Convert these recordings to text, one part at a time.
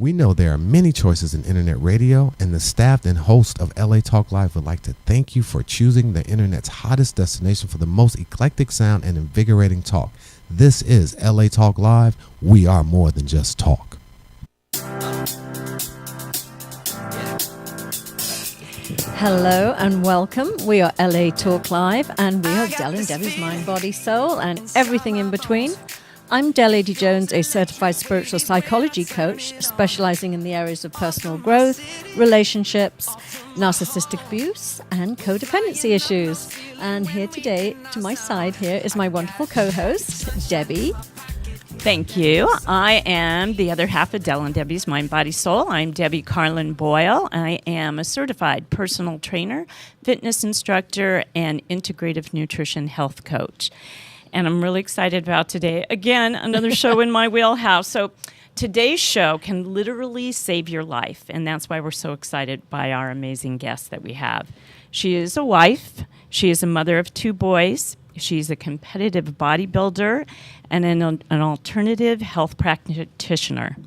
We know there are many choices in internet radio, and the staff and host of LA Talk Live would like to thank you for choosing the internet's hottest destination for the most eclectic sound and invigorating talk. This is LA Talk Live. We are more than just talk. Hello and welcome. We are LA Talk Live, and we are Del and Debbie's Mind, Body, Soul, and everything in between. I'm Del Lady Jones, a certified spiritual psychology coach specializing in the areas of personal growth, relationships, narcissistic abuse, and codependency issues. And here today, to my side here, is my wonderful co-host, Debi. Thank you. I am the other half of Del and Debbie's Mind, Body, Soul. I'm Debi Carlin Boyle. I am a certified personal trainer, fitness instructor, and integrative nutrition health coach. And I'm really excited about today. Again, another show in my wheelhouse. So today's show can literally save your life, and that's why we're so excited by our amazing guest that we have. She is a wife. She is a mother of 2 boys. She's a competitive bodybuilder and an alternative health practitioner.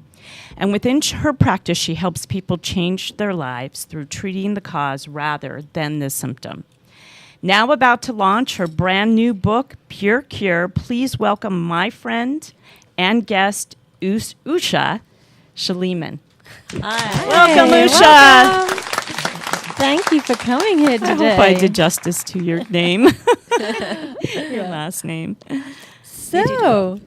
And within her practice, she helps people change their lives through treating the cause rather than the symptom. Now about to launch her brand new book, Pure Cure, please welcome my friend and guest, Oussha Shlaimoun. Hi. Welcome, Oussha. Welcome. Thank you for coming here today. I hope I did justice to your name, your last name. So,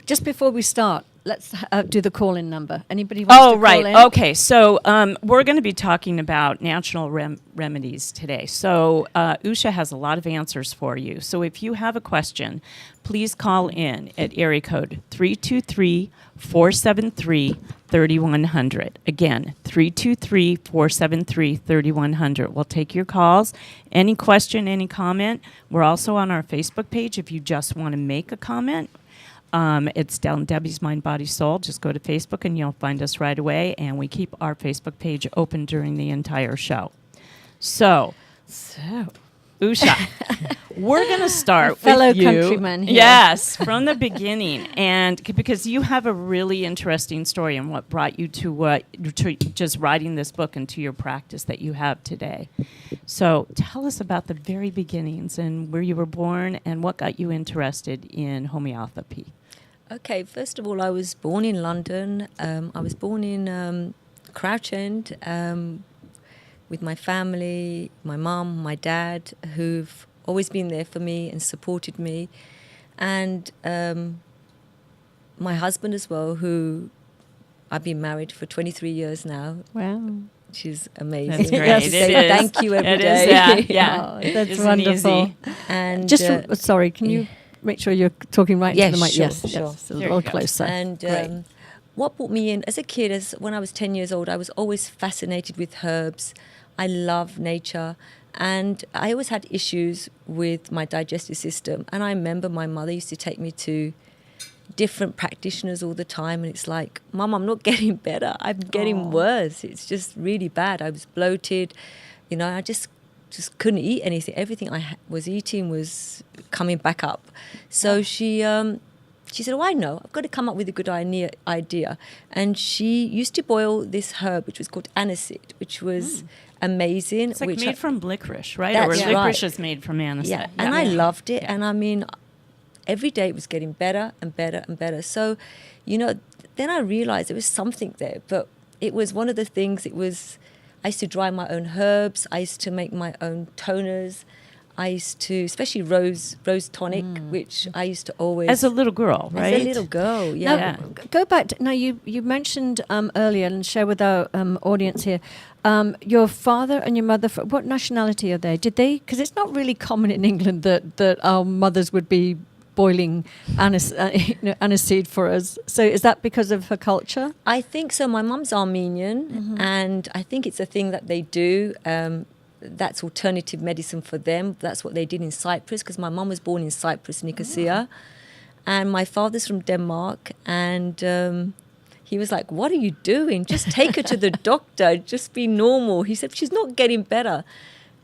just before we start, let's do the call-in number. Anybody wants to call in? Okay. So we're going to be talking about natural remedies today. So Oussha has a lot of answers for you. So if you have a question, please call in at area code 323-473-3100. Again, 323-473-3100. We'll take your calls. Any question, any comment. We're also on our Facebook page if you just want to make a comment. It's Del and Debbie's Mind, Body, Soul. Just go to Facebook and you'll find us right away. And we keep our Facebook page open during the entire show. So Oussha, we're going to start with fellow you. countryman here. Yes, from the beginning. And because you have a really interesting story and what brought you to just writing this book and to your practice that you have today. So tell us about the very beginnings and where you were born and what got you interested in homeopathy. Okay, first of all, I was born in London. I was born in Crouch End with my family, my mum, my dad, who've always been there for me and supported me. And my husband as well, who I've been married for 23 years now. Wow. Which is amazing. That's great. Yes, It is. Thank you every It day. is that. Yeah. Oh, that's Isn't wonderful. easy. And Just sorry, can you make sure you're talking right Yes, into the mic? sure, Yes, sure. yes, a There little you go. closer. And what brought me in as a kid, when I was 10 years old, I was always fascinated with herbs. I love nature. And I always had issues with my digestive system. And I remember my mother used to take me to different practitioners all the time. And it's like, Mum, I'm not getting better. I'm getting worse. It's just really bad. I was bloated. You know, I just couldn't eat anything. Everything I was eating was coming back up. So she said, I know. I've got to come up with a good idea. And she used to boil this herb, which was called aniseed, which was amazing. It's like made from licorice, right? That's Or right. licorice is made from anisette. Yeah, and I loved it. And I mean, every day it was getting better and better and better. So, you know, then I realized there was something there. But it was one of the things, I used to dry my own herbs. I used to make my own toners. I used to, especially rose tonic, which I used to always... As a little girl, right? As a little girl, yeah. Now, go back to, now you mentioned earlier, and share with our audience here, your father and your mother, what nationality are they? Did they, because it's not really common in England that our mothers would be boiling aniseed for us. So is that because of her culture? I think so. My mum's Armenian, and I think it's a thing that they do. That's alternative medicine for them. That's what they did in Cyprus, because my mum was born in Cyprus, Nicosia. And my father's from Denmark. And he was like, what are you doing? Just take her to the doctor. Just be normal. He said, she's not getting better.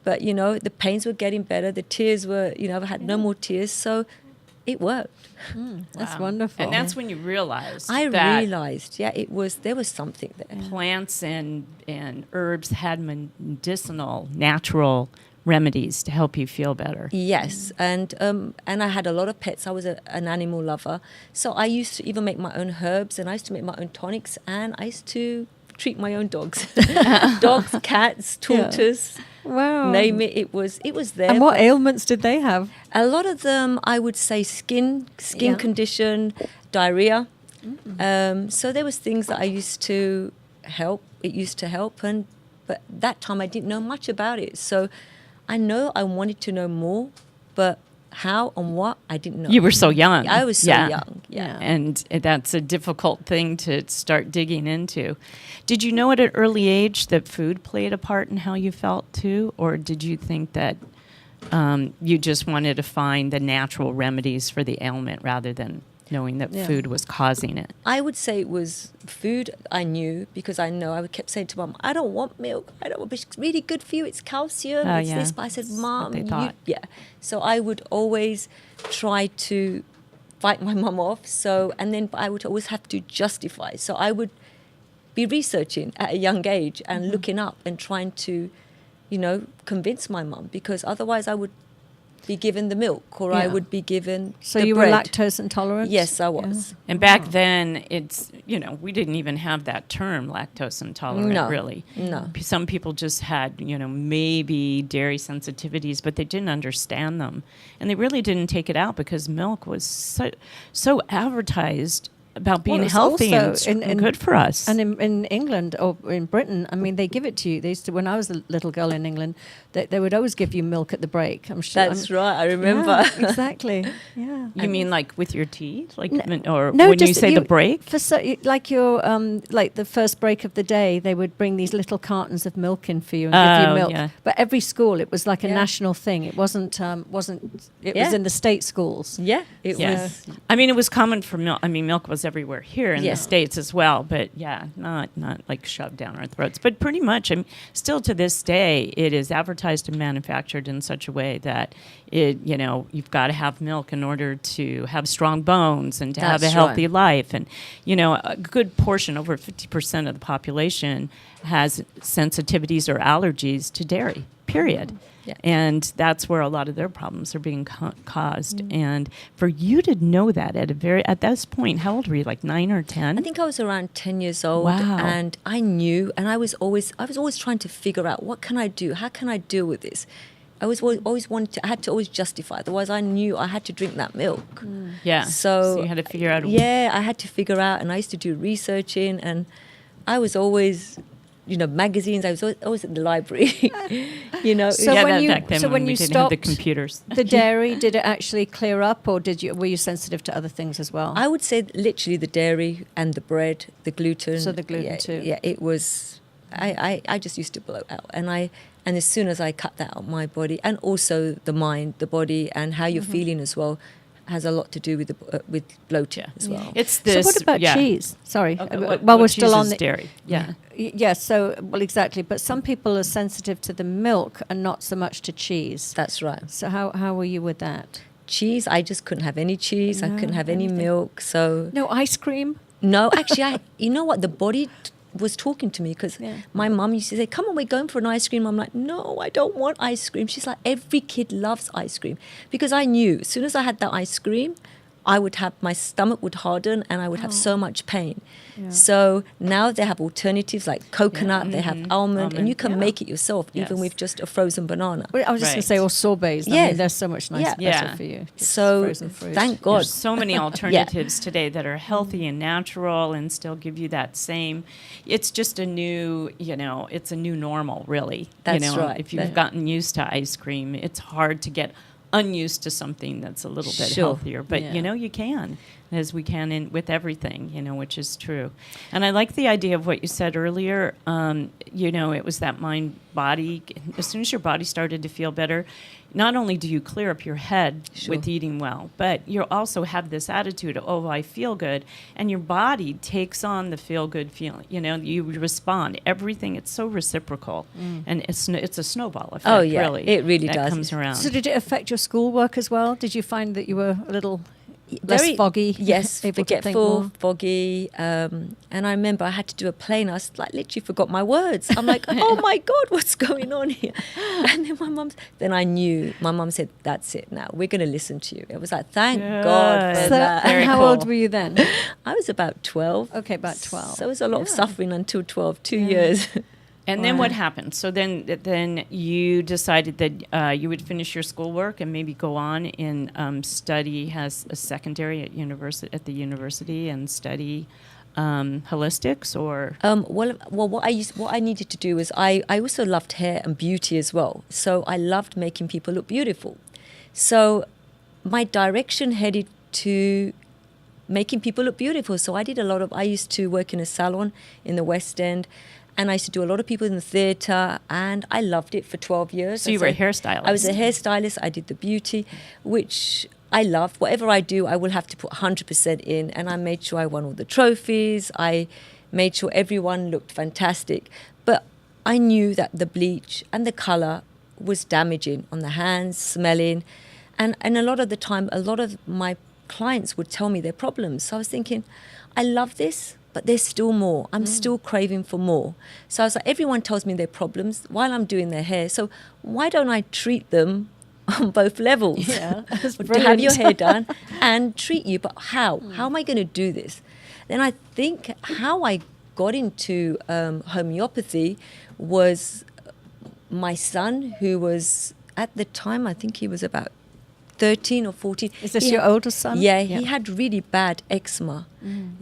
But, you know, the pains were getting better. The tears were, you know, I had no more tears. So it worked. That's Wow. wonderful. And that's when you realized I that realized, there was something there. plants and herbs had medicinal, natural remedies to help you feel better. Yes, and I had a lot of pets. I was an animal lover, so I used to even make my own herbs, and I used to make my own tonics, and I used to treat my own dogs, dogs, cats, tortoise. wow. Name it. It was there. And what but ailments did they have? a lot of them, I would say, skin Yeah. condition, diarrhea. So there was things that I used to help. It used to help, but that time I didn't know much about it. So I know I wanted to know more, but how and what I didn't know. You were so young. I was so young. Yeah. And that's a difficult thing to start digging into. Did you know at an early age that food played a part in how you felt too? Or did you think that you just wanted to find the natural remedies for the ailment rather than knowing that Yeah. food was causing it? I would say it was food. I knew because I kept saying to Mum, I don't want milk. I don't want, but it's really good for you. It's calcium. Oh, It's yeah. this. But I said, That's what Mum, they thought. So I would always try to fight my mum off. So, and then I would always have to justify. So I would be researching at a young age and looking up and trying to, convince my mum, because otherwise I would be given the milk or I Yeah. would be given So the you bread. were lactose intolerant? Yes, I was. And back then, it's, we didn't even have that term, lactose intolerant, No, really. no. Some people just had, maybe dairy sensitivities, but they didn't understand them. And they really didn't take it out because milk was so advertised about being Well, it's healthy also and good for us. And in England or in Britain, I mean, they give it to you. They used to, when I was a little girl in England, they would always give you milk at the break. I'm sure. That's right. I remember. Yeah, exactly. Yeah. You mean like with your tea? Or No, when you just say the break? For like your like the first break of the day, they would bring these little cartons of milk in for you and give you milk. Yeah. But every school, it was like a Yeah. national thing. It wasn't. It was Yeah. in the state schools. Yeah, it Yeah. was. I mean, it was common for milk. I mean, milk was everywhere here in Yeah. the States as well, but not like shoved down our throats. But pretty much, still to this day, it is advertised and manufactured in such a way that you've got to have milk in order to have strong bones and to have a That's healthy right. life. And, a good portion, over 50% of the population has sensitivities or allergies to dairy, period. Yeah. And that's where a lot of their problems are being caused. And for you to know that at this point, how old were you? Like 9 or 10? I think I was around 10 years old. Wow. And I knew, and I was always trying to figure out, what can I do? How can I deal with this? I was always I had to always justify. Otherwise, I knew I had to drink that milk. Yeah. So you had to figure out. Yeah, I had to figure out, and I used to do researching, and I was always, magazines. I was always at the library. So yeah, when you- back then so when we you didn't have the stopped- computers. The dairy, did it actually clear up, or were you sensitive to other things as well? I would say literally the dairy and the bread, the gluten. So the gluten yeah, too. Yeah, it was. I just used to blow out, and as soon as I cut that out of my body, and also the mind, the body, and how you're feeling as well, has a lot to do with bloating Yeah. as well. It's So this. what about yeah. cheese? Sorry, Okay, while what we're still cheese on is the dairy. Yeah. Yes. So exactly. But some people are sensitive to the milk and not so much to cheese. That's right. So how were you with that? Cheese, I just couldn't have any cheese. I No, couldn't have any anything. milk. So No ice cream. no, actually, you know what? The body was talking to me because Yeah. my mum used to say, "Come on, we're going for an ice cream." I'm like, "No, I don't want ice cream." She's like, "Every kid loves ice cream," because I knew as soon as I had that ice cream, my stomach would harden and I would have so much pain. Yeah. So now they have alternatives like coconut, they have almond, and you can yeah. make it yourself even Yes. with just a frozen banana. Well, I was just going Right. to say, or sorbets. I Yes. mean, they're so much nicer, Yeah. better Yeah. for you. Just So frozen fruit. thank God. There's so many alternatives today that are healthy and natural and still give you that same. It's just a new, it's a new normal, really. That's right. If you've gotten used to ice cream, it's hard to get unused to something that's a little bit Sure. healthier. But, Yeah. you can, as we can with everything, which is true. And I like the idea of what you said earlier. It was that mind body. As soon as your body started to feel better, not only do you clear up your head Sure. with eating well, but you also have this attitude of, oh, I feel good. And your body takes on the feel good feeling. You respond. Everything, it's so reciprocal. And it's a snowball effect, Oh, yeah. really. It really that does. comes around. So did it affect your schoolwork as well? Did you find that you were a little Less foggy. Yes, able to think forgetful, more. foggy. And I remember I had to do a play and I was like, literally forgot my words. I'm like, oh my God, what's going on here? And then I knew, my mum said, that's it now, we're going to listen to you. It was like, thank God for So, that. and how cool. old were you then? I was about 12. Okay, about 12. So it was a lot of Yeah. suffering until 12, 2 Yeah. years. And then Wow. what happened? So then you decided that you would finish your schoolwork and maybe go on and study as a secondary at the university and study holistics or Well, what I needed to do was I also loved hair and beauty as well. So I loved making people look beautiful. So my direction headed to making people look beautiful. So I used to work in a salon in the West End, and I used to do a lot of people in the theatre, and I loved it for 12 years. So you were a hairstylist. I was a hairstylist. I did the beauty, which I loved. Whatever I do, I will have to put 100% in, and I made sure I won all the trophies. I made sure everyone looked fantastic. But I knew that the bleach and the colour was damaging on the hands, smelling, and a lot of the time, a lot of my clients would tell me their problems. So I was thinking, I love this, but there's still more. I'm still craving for more. So I was like, everyone tells me their problems while I'm doing their hair. So why don't I treat them on both levels? Yeah, that's To have your brilliant. hair done and treat you. But how? How am I going to do this? Then I think how I got into homeopathy was my son, who was at the time, I think he was about 13 or 14. Is this He your had- oldest son? Yeah, he had really bad eczema.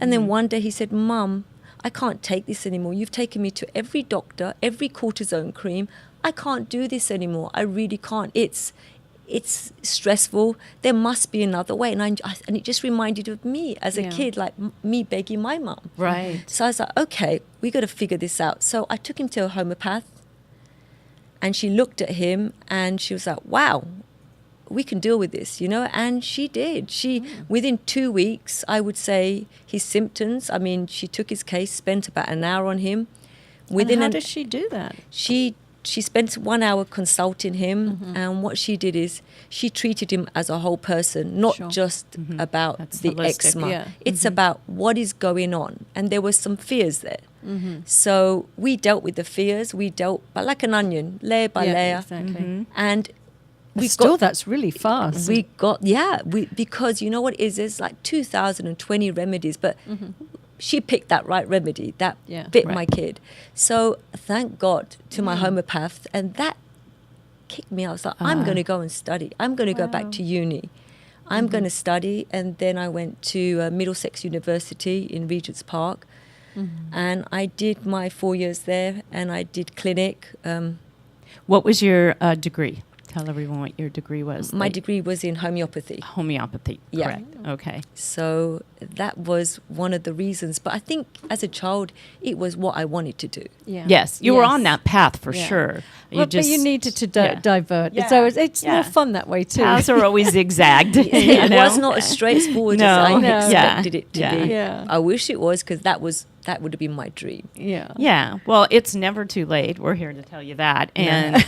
And then one day he said, Mum, I can't take this anymore. You've taken me to every doctor, every cortisone cream. I can't do this anymore. I really can't. It's stressful. There must be another way. And it just reminded of me as a Yeah. kid, like me begging my mum. right. So I was like, okay, we got to figure this out. So I took him to a homeopath, and she looked at him and she was like, wow, we can deal with this, and she did. Within 2 weeks, I would say his symptoms, I mean, she took his case, spent about an hour on him. And how does she do that? She spent 1 hour consulting him, and what she did is she treated him as a whole person, not Sure. just about That's the holistic. eczema. Yeah. It's about what is going on, and there were some fears there. So we dealt with the fears. We dealt, but like an onion, layer by layer, Exactly. and we Still, got. that's really fast. Because you know what it is? There's like 2,020 remedies, but she picked that right remedy that Yeah. fit Right. my kid. So thank God to my homeopath, and that kicked me out. I was like, I'm going to go and study. I'm going to go back to uni. I'm going to study, and then I went to Middlesex University in Regent's Park, and I did my 4 years there, and I did clinic. What was your degree? Tell everyone what your degree was. My degree was in homeopathy. Homeopathy. Yeah. Correct. Okay. So that was one of the reasons. But I think as a child, it was what I wanted to do. Yeah. Yes, you were Yes. on that path for Yeah. sure. Well, but you needed to yeah. divert. Yeah. So it's Yeah. more fun that way too. Paths are always zigzagged. It was not as straightforward No. as I No. expected it to Yeah. be. Yeah. I wish it was, because that would have been my dream. Yeah. Yeah, well, it's never too late. We're here to tell you that, and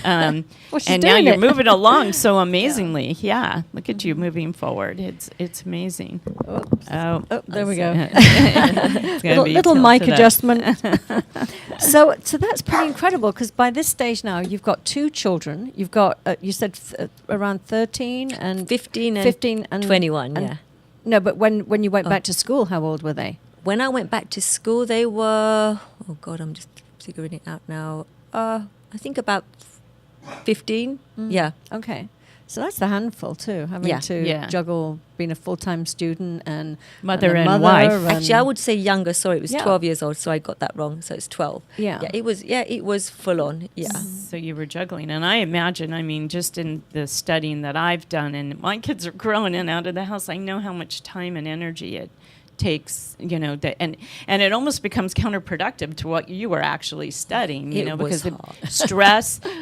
Well, she's and now doing you're it. moving along so amazingly. Yeah, look at you moving forward. It's amazing. Oops. Oh, Oh, there we go. it's gonna be little tilted mic up. adjustment. so that's pretty incredible, because by this stage now you've got 2 children. You've got you said around 13 and 15 and 15 and 21, and- yeah. No, but when you went back to school, how old were they? When I went back to school, they were, oh God, I'm just figuring it out now. I think about 15. Yeah. Okay. So that's the handful too, having Yeah. to Yeah. juggle being a full-time student and Mother a and mother wife. Actually, I would say younger. Sorry, it was Yeah. 12 years old, so I got that wrong. So it's 12. Yeah. It was full on. Yeah. So you were juggling, and I imagine, I mean, just in the studying that I've done, and my kids are grown and out of the house, I know how much time and energy it takes, and it almost becomes counterproductive to what you were actually studying, It was because hard.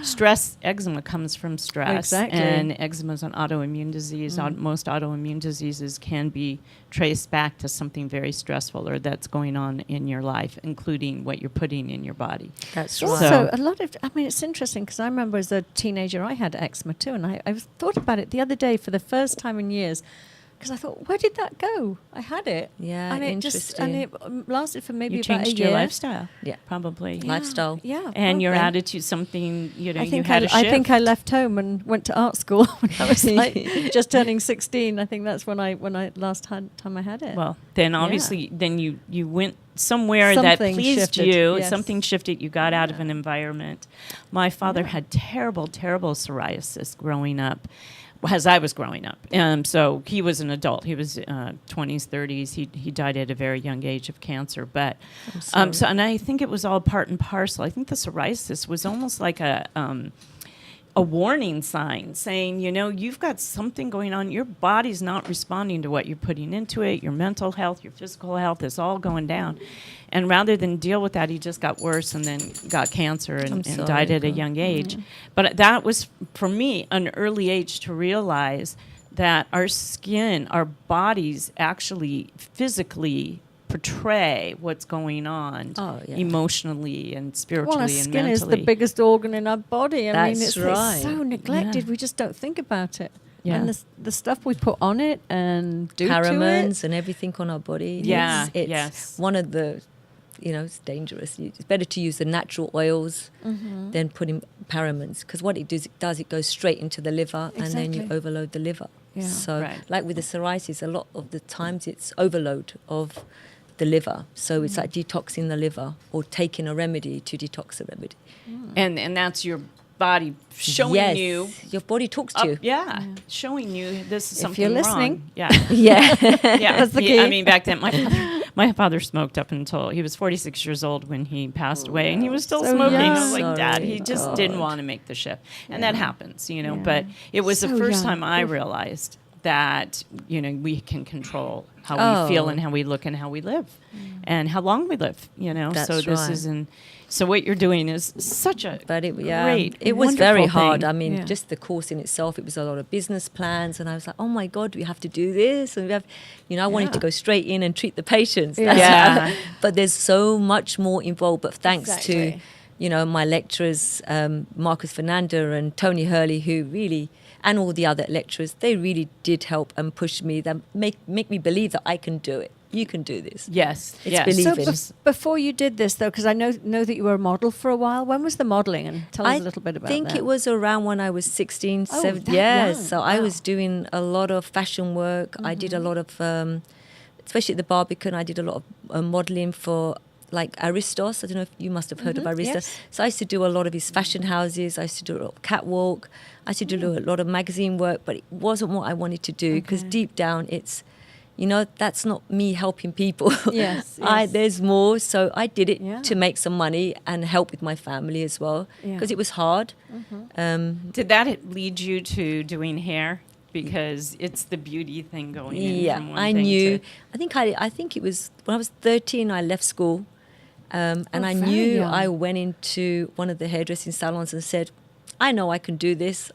stress, eczema comes from stress, Exactly. and eczema is an autoimmune disease. Most autoimmune diseases can be traced back to something very stressful or that's going on in your life, including what you're putting in your body. That's Also, right. So- a lot of, I mean, it's interesting because I remember as a teenager I had eczema too, and I thought about it the other day for the first time in years. because I thought, where did that go? I had it. Yeah, and it interesting. it lasted for maybe You about a changed year. your lifestyle. Yeah. Probably. Yeah. Lifestyle. Yeah. And your probably. attitude, something, you know, I you think had a shift. I think I left home and went to art school when I was like just turning 16. I think that's when I time I had it. Well, then obviously, then you went somewhere that Something pleased shifted, you. yes. Something shifted. You got out of an environment. My father had terrible, terrible psoriasis growing up. As I was growing up, so he was an adult. He was 20s, 30s. He died at a very young age of cancer. But so, and I think it was all part and parcel. I think the psoriasis was almost like a warning sign saying, you know, you've got something going on. Your body's not responding to what you're putting into it. Your mental health, your physical health is all going down. And rather than deal with that, he just got worse and then got cancer and died at a young age. But that was, for me, an early age to realize that our skin, our bodies actually physically portray what's going on emotionally and spiritually our and skin mentally. is the biggest organ in our body. I mean, That's it's right. so neglected. Yeah. We just don't think about it. Yeah. And the stuff we put on it and do Parabens to it. and everything on our body. Yeah, It's yes. one of the, you know, it's dangerous. It's better to use the natural oils than putting parabens, because what it does, it goes straight into the liver and then you Exactly. overload the liver. Yeah. So Right. like with the psoriasis, a lot of the times it's overload of the liver. So it's like detoxing the liver or taking a remedy to detox the remedy. And that's your body showing yes, you. your body talks to you. Showing you this is If something you're wrong. listening. Yeah, Yeah. yeah. That's the I key. mean, back then, my father smoked up until he was 46 years old when he passed away, and he was still So smoking. I was young. like, Dad, he Sorry. just didn't want to make the shift, and that happens, you know. Yeah. But it was the So first young. time I realized that, you know, we can control how we feel and how we look and how we live and how long we live, you know. That's so this right. isn't. So what you're doing is such a But it, great, it was wonderful very hard. thing. I mean, Yeah. just the course in itself, it was a lot of business plans, and I was like, oh my God, we have to do this, and we have, you know, I wanted to go straight in and treat the patients. That's Yeah. but there's so much more involved. But thanks to, Exactly. you know, my lecturers, Marcus Fernanda and Tony Hurley, who really, and all the other lecturers, they really did help and push me. That make me believe that I can do it. You can do this. Yes, It's yes. believing. So before you did this, though, because I know that you were a model for a while. When was the modeling? And tell us a little bit about that. I think it was around when I was 16, Oh, 17. that Yeah, young. so I Wow. was doing a lot of fashion work. I did a lot of, especially at the Barbican, I did a lot of modeling for like Aristos. I don't know if you must have heard of Aristos. yes. So I used to do a lot of his fashion houses. I used to do a lot of catwalk. I used to do a lot of magazine work, but it wasn't what I wanted to do because deep down it's, you know, that's not me helping people. Yes, yes. There's more. So I did it Yeah. to make some money and help with my family as well Yeah. because it was hard. Did that lead you to doing hair? Because it's the beauty thing going in from one I thing knew. to... I think it was when I was 13. I left school, and I very knew young. I went into one of the hairdressing salons and said, "I know I can do this."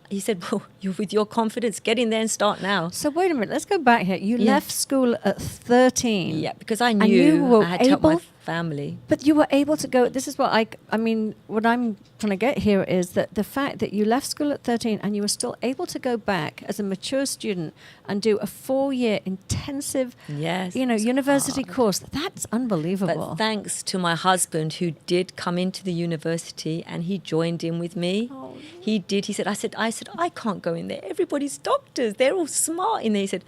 He said, "Well, you with your confidence, get in there and start now." So wait a minute. Let's go back here. You Yeah. left school at 13. Yeah, because I And knew you were I had to help my able- family. But you were able to go. This is what I mean, what I'm trying to get here is that the fact that you left school at 13 and you were still able to go back as a mature student and do a 4-year intensive, Yes, you know, it's university hard. course. That's unbelievable. But thanks to my husband who did come into the university and he joined in with me. Oh, He did. He said, I said, I can't go in there. Everybody's doctors. They're all smart in there. He said,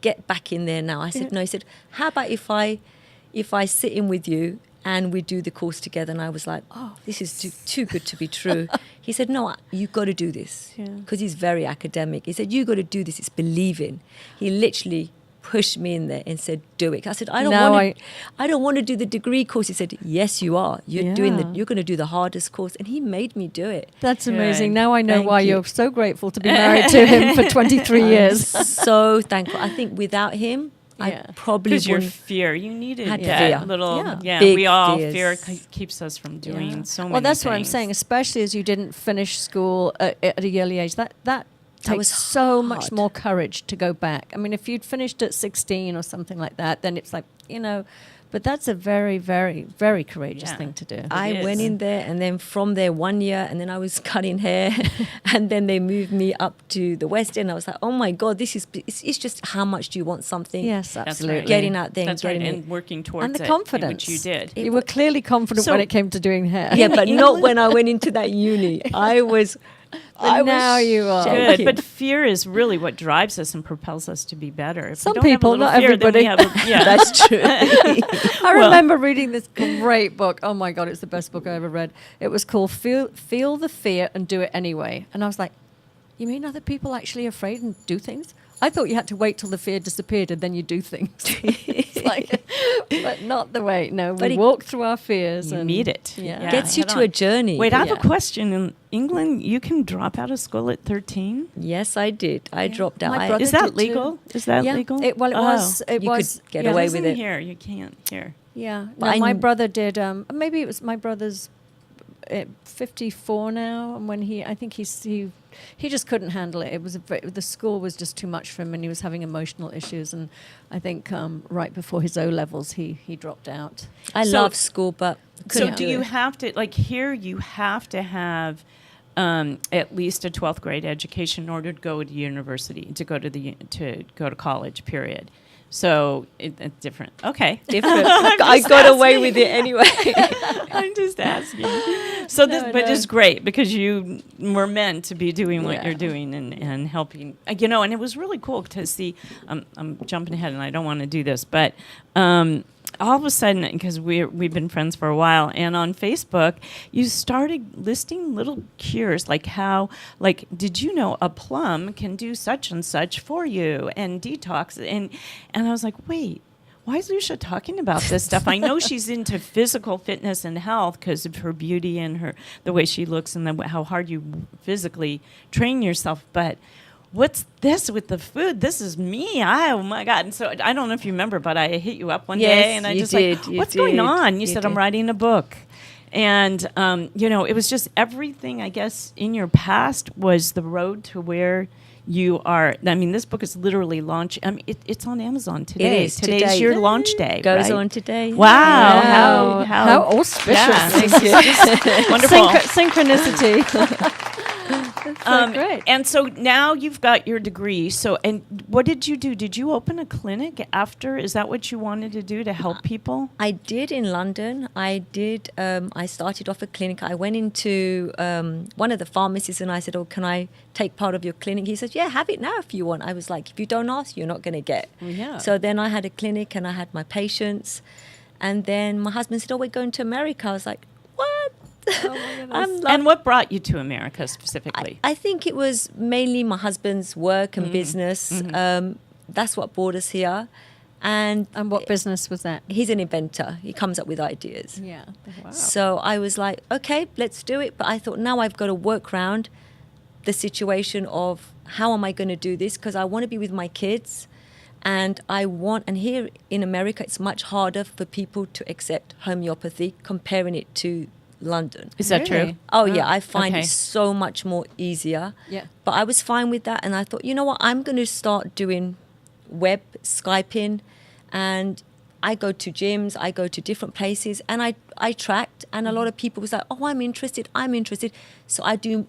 get back in there now. I said, no. He said, how about if I sit in with you and we do the course together? And I was like, oh, this is too good to be true. He said, no, you got to do this. Yeah. Because he's very academic. He said, you got to do this. It's believing. He literally pushed me in there and said, do it. I said, I don't want to do the degree course. He said, yes, you are. You're Yeah. you're going to do the hardest course. And he made me do it. That's amazing. Good. Now I know Thank why you. you're so grateful to be married to him for 23 years. So thankful. I think without him, Yeah. I probably Because your wouldn't. fear, you needed Had that fear. little, Yeah. Big we all, fears. fear keeps us from doing so many Well, that's what I'm things. saying, especially as you didn't finish school at a early age. That takes was so much hard. more courage to go back. I mean, if you'd finished at 16 or something like that, then it's like, but that's a very, very, very courageous Yeah. thing to do. I is. went in there, and then from there 1 year, and then I was cutting hair, and then they moved me up to the West End. I was like, oh my God, it's just how much do you want something? Yes, That's absolutely. right. Getting out there That's and right, getting and working towards And the it, confidence. which you did. You were clearly confident So- when it came to doing hair. Yeah, but In not England- when I went into that uni. I was now you are. Good, shaking. but fear is really what drives us and propels us to be better. If we Some don't have a people, little not fear, then we everybody. have yeah, That's true. I remember reading this great book. Oh my God, it's the best book I ever read. It was called Feel the Fear and Do It Anyway. And I was like, you mean other people actually afraid and do things? I thought you had to wait till the fear disappeared and then you do things. It's like, but not the way. No, But we it- walk through our fears. You and meet it. Yeah. Yeah. Gets you head to on. a journey. Wait, I have Yeah. a question. In England, you can drop out of school at 13. Yes, I did. I dropped out. My I- brother Is that did too. legal? Is that Yeah. legal? It was. It You was. could get yeah. away Isn't with it. Here, you can't. Here. Yeah. But No, I my kn- brother did. Maybe it was my brother's 54 now, and when I think he just couldn't handle it. It was the school was just too much for him, and he was having emotional issues. And I think right before his O levels, he dropped out. I So- love school, but So couldn't do do you it. have to, like here, you have to have at least a 12th grade education in order to go to university, to go to college, period. So it's different. Okay. Different. I got away with it anyway. I'm just asking. So this, No, but no. it's great because you were meant to be doing what Yeah. you're doing and helping, and it was really cool to see, I'm jumping ahead and I don't want to do this, but, all of a sudden, because we've been friends for a while, and on Facebook, you started listing little cures, did you know a plum can do such and such for you, and detox, and I was like, wait, why is Oussha talking about this stuff? I know she's into physical fitness and health because of her beauty and the way she looks and how hard you physically train yourself, but what's this with the food? This is me. Oh my God. And so I don't know if you remember, but I hit you up one Yes, day and I you just did, you what's going did, on? You you said, I'm did. writing a book. And, it was just everything, I guess, in your past was the road to where you are. I mean, this book is literally launched. I mean, it's on Amazon today. It is Today's today. your launch day. Goes right? on today. Wow. Wow. How How auspicious. Yeah. Thank you. wonderful. Synchronicity. That's so great. And so now you've got your degree. So, and what did you do? Did you open a clinic after? Is that what you wanted to do to help people? I did in London. I did. I started off a clinic. I went into one of the pharmacies and I said, "Oh, can I take part of your clinic?" He said, "Yeah, have it now if you want." I was like, "If you don't ask, you're not going to get." Yeah. So then I had a clinic and I had my patients, and then my husband said, "Oh, we're going to America." I was like, "What?" And what brought you to America specifically? I think it was mainly my husband's work and business. That's what brought us here. And what business was that? he's an inventor. He comes up with ideas. Yeah. Wow. So I was like, okay, let's do it. But I thought now I've got to work around the situation of how am I going to do this? Because I want to be with my kids. And and here in America, it's much harder for people to accept homeopathy comparing it to London. Is that Really? true? Oh, yeah, I find Okay. it so much more easier. Yeah. But I was fine with that. And I thought, you know what, I'm going to start doing web Skyping. And I go to gyms, I go to different places, and I tracked. And a lot of people was like, oh, I'm interested. So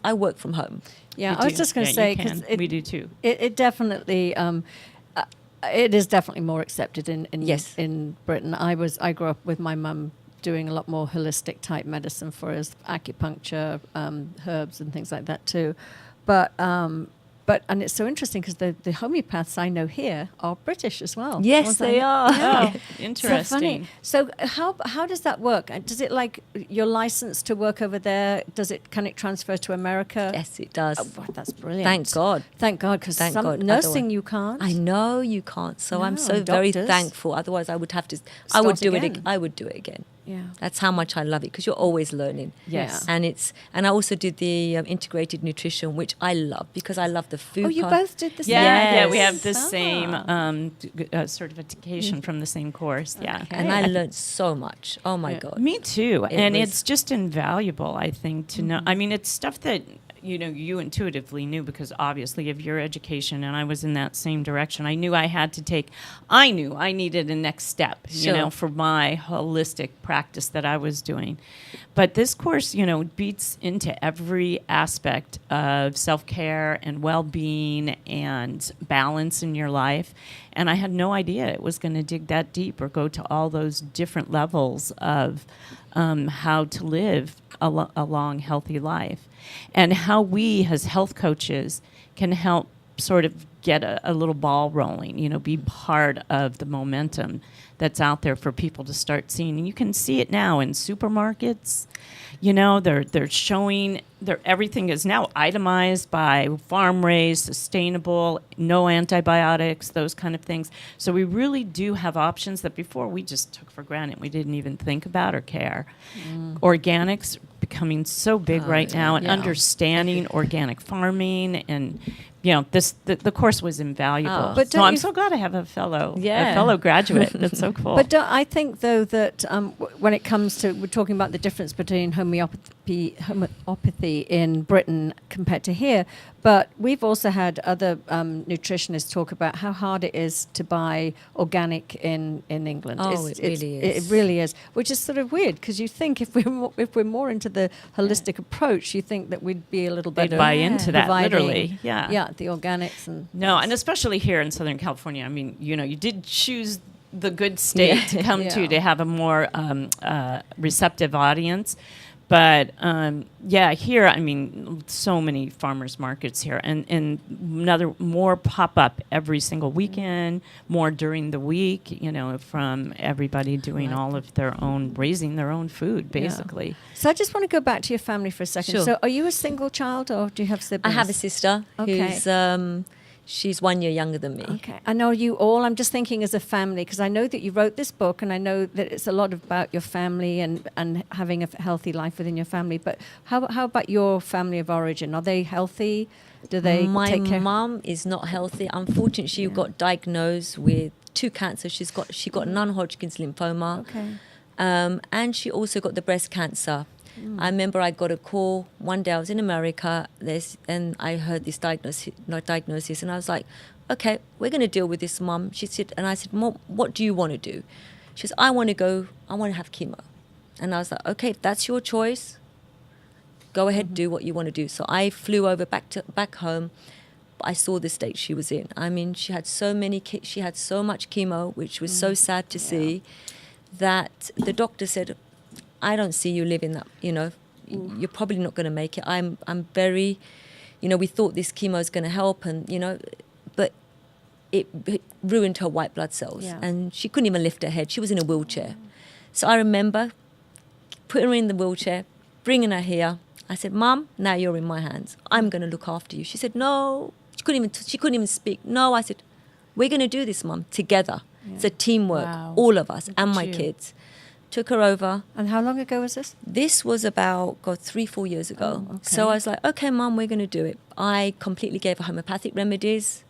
I work from home. Yeah, You I was do. just going to Yeah, say you because can. We do too. It definitely it is definitely more accepted in Yes. in Britain. I grew up with my mum doing a lot more holistic type medicine for us, acupuncture, herbs and things like that too. But and it's so interesting because the homeopaths I know here are British as well. Yes, Ones they I know. are. Oh, So interesting. funny. So how does that work? Does it like your license to work over there? Can it transfer to America? Yes, it does. Oh, wow, that's brilliant. Thank God. Thank God, because Thank some God. nursing Otherwise- you can't. I know you can't. So I'm No, so very doctors. thankful. Otherwise, I would have to. I Start would do again. it. I would do it again. Yeah. That's how much I love it because you're always learning. Yes. And I also did the integrated nutrition, which I love because I love the food. Oh, you part. both did the same. Yeah, we Yes. have the same Ah. certification from the same course. Yeah. Okay. And I learned so much. Oh my Yeah. God. Me too. It And was- it's just invaluable, I think, to know. I mean, it's stuff that, you intuitively knew, because obviously of your education, and I was in that same direction. I knew I needed a next step, Sure. for my holistic practice that I was doing. But this course, beats into every aspect of self-care and well-being and balance in your life. And I had no idea it was going to dig that deep or go to all those different levels of how to live a long, healthy life, and how we as health coaches can help sort of get a little ball rolling, be part of the momentum that's out there for people to start seeing. And you can see it now in supermarkets. They're showing everything is now itemized by farm raised, sustainable, no antibiotics, those kind of things. So we really do have options that before we just took for granted. We didn't even think about or care. Organics becoming so big right now, and understanding organic farming, and the course was invaluable. But so I'm so glad I have a fellow graduate. That's so cool. But I think, though, that when it comes to, we're talking about the difference between homeopathy in Britain compared to here, but we've also had other nutritionists talk about how hard it is to buy organic in England. Oh, it really is. It really is, which is sort of weird, because you think if we're more into the holistic approach, you think that we'd be a little They'd better buy into that, providing, literally. Yeah, the organics and and especially here in Southern California. I mean, you did choose the good state to come to have a more receptive audience. But here, I mean, so many farmers markets here, and more pop up every single weekend, more during the week, from everybody doing all of their own, raising their own food, basically. Yeah. So I just want to go back to your family for a second. Sure. So are you a single child, or do you have siblings? I have a sister who's she's 1 year younger than me. Okay. I know you all. I'm just thinking as a family, because I know that you wrote this book, and I know that it's a lot about your family and having a healthy life within your family. But how about your family of origin? Are they healthy? Do they take care? My mum is not healthy. Unfortunately, she got diagnosed with 2 cancers. She got non-Hodgkin's lymphoma. Okay. And she also got the breast cancer. I remember I got a call one day. I was in America, and I heard this diagnosis, and I was like, "Okay, we're going to deal with this, Mum." She said, and I said, "Mom, what do you want to do?" She says, "I want to have chemo," and I was like, "Okay, if that's your choice, go ahead, do what you want to do." So I flew over back home. I saw the state she was in. I mean, she had so much chemo, which was so sad to see, that the doctor said, "I don't see you living that, you're probably not going to make it." I'm very, we thought this chemo is going to help, and, but it ruined her white blood cells, and she couldn't even lift her head. She was in a wheelchair. So I remember putting her in the wheelchair, bringing her here. I said, "Mum, now you're in my hands. I'm going to look after you." She said, "No." She couldn't even speak. "No." I said, "We're going to do this, Mum, together. It's a teamwork, all of us, and my kids." Took her over. And how long ago was this? This was about 3-4 years ago. Oh, okay. So I was like, "Okay, Mum, we're going to do it." I completely gave her homeopathic remedies.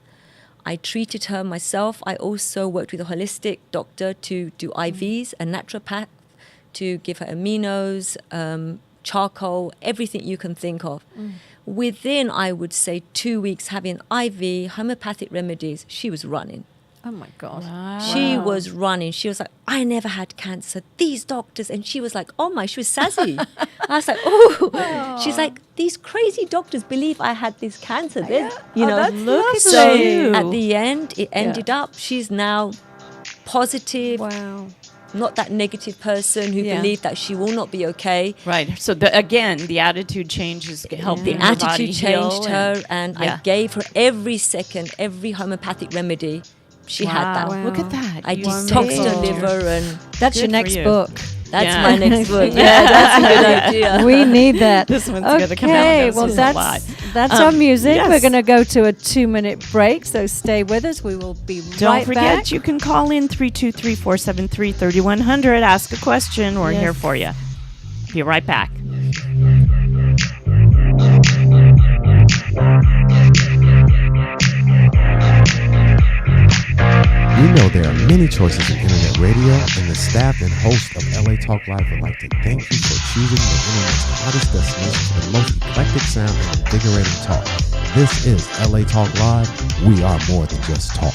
I treated her myself. I also worked with a holistic doctor to do IVs, a naturopath, to give her aminos, charcoal, everything you can think of. Within, I would say, 2 weeks having IV, homeopathic remedies, she was running. Oh my God. Wow. She was running. She was like, "I never had cancer. These doctors." And she was like, she was sassy. I was like, "Oh." She's like, "These crazy doctors believe I had this cancer." That's Look at lovely. so at the end, it ended up, she's now positive. Wow. Not that negative person who believed that she will not be okay. Right. So the attitude change is helping The her body attitude changed heal, her, and I gave her every homeopathic remedy. She had that. Wow. Look at that. I You detoxed her amazing. liver, and That's your Good for next you. book. that's my next book. Yeah. That's a good idea. We need that. This one's gonna come out Okay, with well, us a lot. that's our music. yes. We're going to go to a 2-minute break, so stay with us. We will be Don't right forget, back. you can call in 323-473-3100. Ask a question. We're Yes. here for you. Be right back. We know there are many choices in internet radio, and the staff and host of LA Talk Live would like to thank you for choosing the internet's hottest destination for the most eclectic sound and invigorating talk. This is LA Talk Live. We are more than just talk.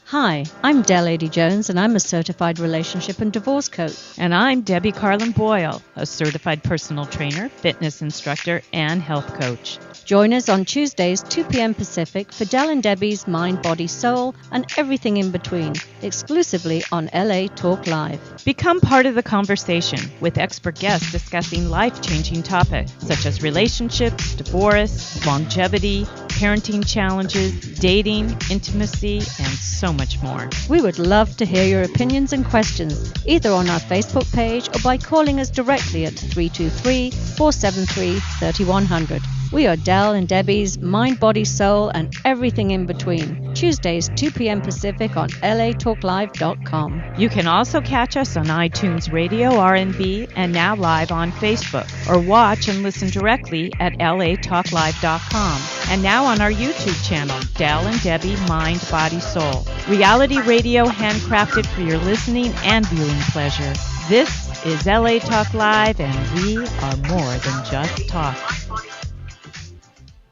Hi, I'm Debi Jones, and I'm a certified relationship and divorce coach. And I'm Debi Carlin Boyle, a certified personal trainer, fitness instructor, and health coach. Join us on Tuesdays, 2 p.m. Pacific, for Del and Debbie's Mind, Body, Soul, and everything in between, exclusively on LA Talk Live. Become part of the conversation with expert guests discussing life-changing topics such as relationships, divorce, longevity, parenting challenges, dating, intimacy, and so much more. We would love to hear your opinions and questions, either on our Facebook page or by calling us directly at 323-473-3100. We are Del and Debbie's Mind, Body, Soul, and everything in between. Tuesdays, 2 p.m. Pacific on latalklive.com. You can also catch us on iTunes Radio, R&B, and now live on Facebook, or watch and listen directly at latalklive.com. And now on our YouTube channel, Del and Debbie Mind, Body, Soul. Reality radio handcrafted for your listening and viewing pleasure. This is LA Talk Live, and we are more than just talk.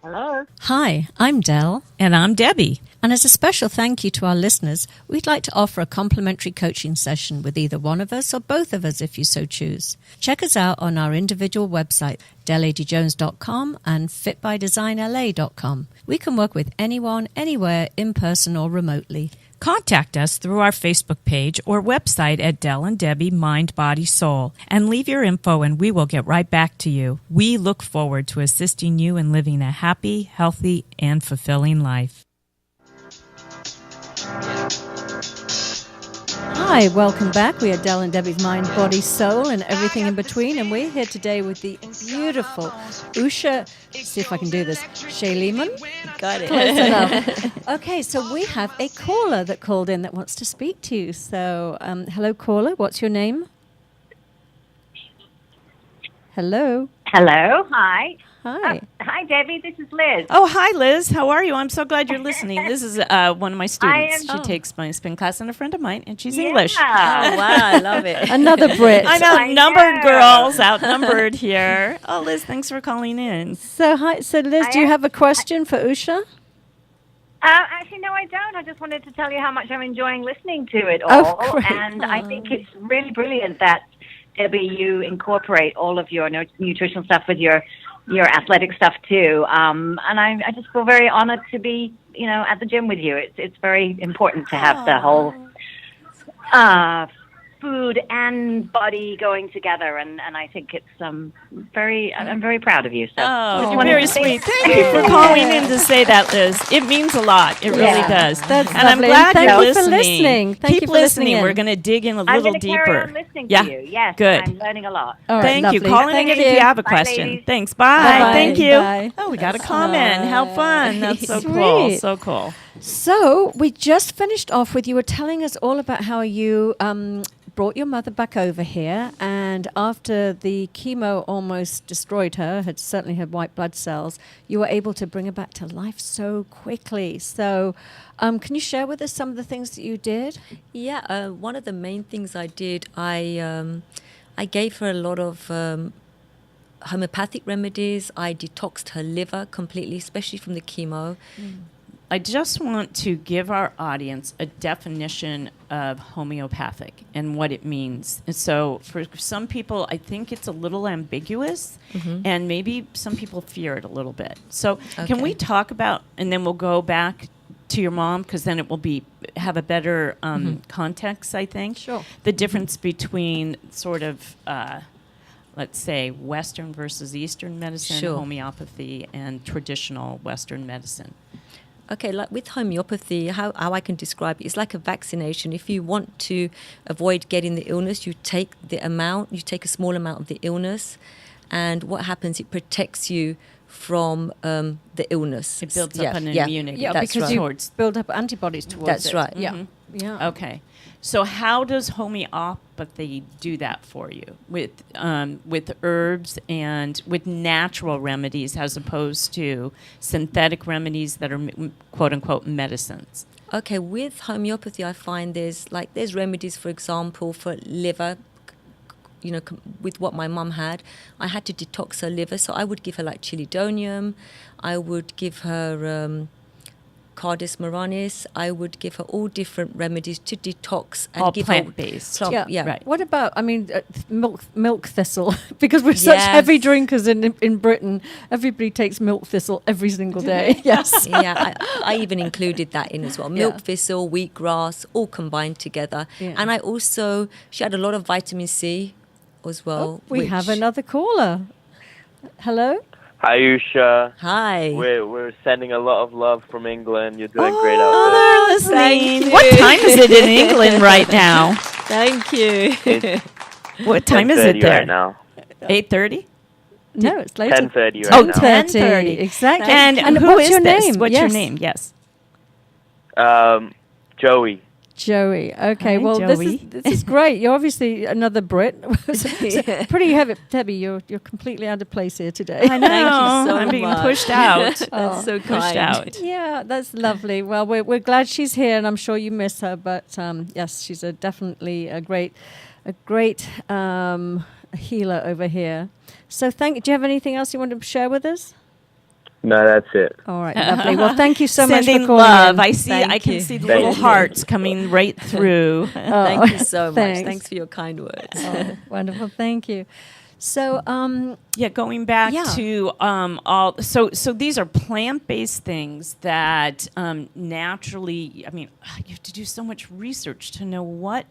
Hello. Hi, I'm Del. And I'm Debbie. And as a special thank you to our listeners, we'd like to offer a complimentary coaching session with either one of us or both of us if you so choose. Check us out on our individual website, deladyjones.com and fitbydesignla.com. We can work with anyone, anywhere, in person or remotely. Contact us through our Facebook page or website at Del and Debbie Mind, Body, Soul, and leave your info and we will get right back to you. We look forward to assisting you in living a happy, healthy, and fulfilling life. Hi, welcome back. We are Del and Debbie's Mind, Body, Soul, and everything in between. And we're here today with the beautiful Oussha, see if I can do this, Shlaimoun. Got it. Close enough. Okay, so we have a caller that called in that wants to speak to you. So, hello, caller. What's your name? Hello. Hello. Hi. Hi. Hi, Debbie. This is Liz. Oh, hi, Liz. How are you? I'm so glad you're listening. This is one of my students. I am- She takes my spin class and a friend of mine, and she's English. Oh, wow, I love it. Another Brit. I'm I outnumbered, know. girls. Outnumbered here. Oh, Liz, thanks for calling in. So, hi. So, Liz, do you have a question for Oussha? Actually, no, I don't. I just wanted to tell you how much I'm enjoying listening to it Oh, all. great. And I think it's really brilliant that, Debbie, you incorporate all of your nutritional stuff with your athletic stuff too. And I just feel very honored to be, at the gym with you. It's very important to have the whole food and body going together, and I think it's I'm very proud of you. So Oh, just you're wanted very to say- sweet. Thank you for calling in to say that, Liz. It means a lot. It really Yeah. does. That's and I'm lovely. glad Thank you're you for listening. listening. Thank Keep you for listening listening. in. We're going to dig in a I'm little going to deeper. carry on listening Yeah. to you. Yes, Good. I'm learning a lot. All right, Thank you. lovely. Call in Thank again if you have a Bye, question. ladies. Thanks. Bye. Bye-bye. Thank you. Bye. Oh, we got a comment. How fun. That's so cool. Sweet. So cool. So, we just finished off with you were telling us all about how you brought your mother back over here, and after the chemo almost destroyed her, had certainly had white blood cells, you were able to bring her back to life so quickly. So, can you share with us some of the things that you did? Yeah, one of the main things I did, I gave her a lot of homeopathic remedies. I detoxed her liver completely, especially from the chemo. I just want to give our audience a definition of homeopathic and what it means. And so for some people, I think it's a little ambiguous, and maybe some people fear it a little bit. So can we talk about, and then we'll go back to your mom, because then it will have a better context, I think. Sure. The difference between sort of, let's say, Western versus Eastern medicine, Sure. homeopathy, and traditional Western medicine. Okay, like with homeopathy, how I can describe it, it's like a vaccination. If you want to avoid getting the illness, you take a small amount of the illness, and what happens, it protects you from the illness. It builds up an immunity. Yeah, That's because right. you Towards- build up antibodies towards That's it. right. Yeah. Yeah. Okay. So how does homeopathy homeopathy do that for you with herbs and with natural remedies as opposed to synthetic remedies that are quote unquote medicines? Okay, with homeopathy, I find there's remedies, for example, for liver. With what my mum had, I had to detox her liver, so I would give her like chilidonium, I would give her Cardis maranis, I would give her all different remedies to detox and All give plant-based. her Yeah. Right. What about, milk thistle? Because we're such heavy drinkers in Britain. Everybody takes milk thistle every single day. Yes. Yeah, I even included that in as well. Milk thistle, wheatgrass, all combined together. Yeah. And she had a lot of vitamin C as well. We have another caller. Hello? Hi, Oussha. Hi. We're sending a lot of love from England. You're doing great out Oh, there. they're listening. Thank you. What time is it in England right now? Thank you. What time is it 10:30 there? right now? 8:30? No, it's later. 10:30 right Oh, now. 10:30. Exactly. And who what's is your this? name? What's your Yes. name? Yes. Joey. Joey. Okay, Hi, well, Joey. this is great. You're obviously another Brit. Pretty heavy. Debbie, you're completely out of place here today. I know. Thank you so I'm being much. pushed out. That's so Pushed kind. out. Yeah, that's lovely. Well, we're glad she's here, and I'm sure you miss her. But yes, she's definitely a great healer over here. So, do you have anything else you want to share with us? No, that's it. All right, lovely. Well, thank you so much Sending for calling love. in. I can you. see the Thank little you. hearts coming right through. Thank you so much. Thanks. Thanks for your kind words. Oh, wonderful. Thank you. So, Yeah, going back Yeah. to all so these are plant-based things that naturally. I mean, you have to do so much research to know what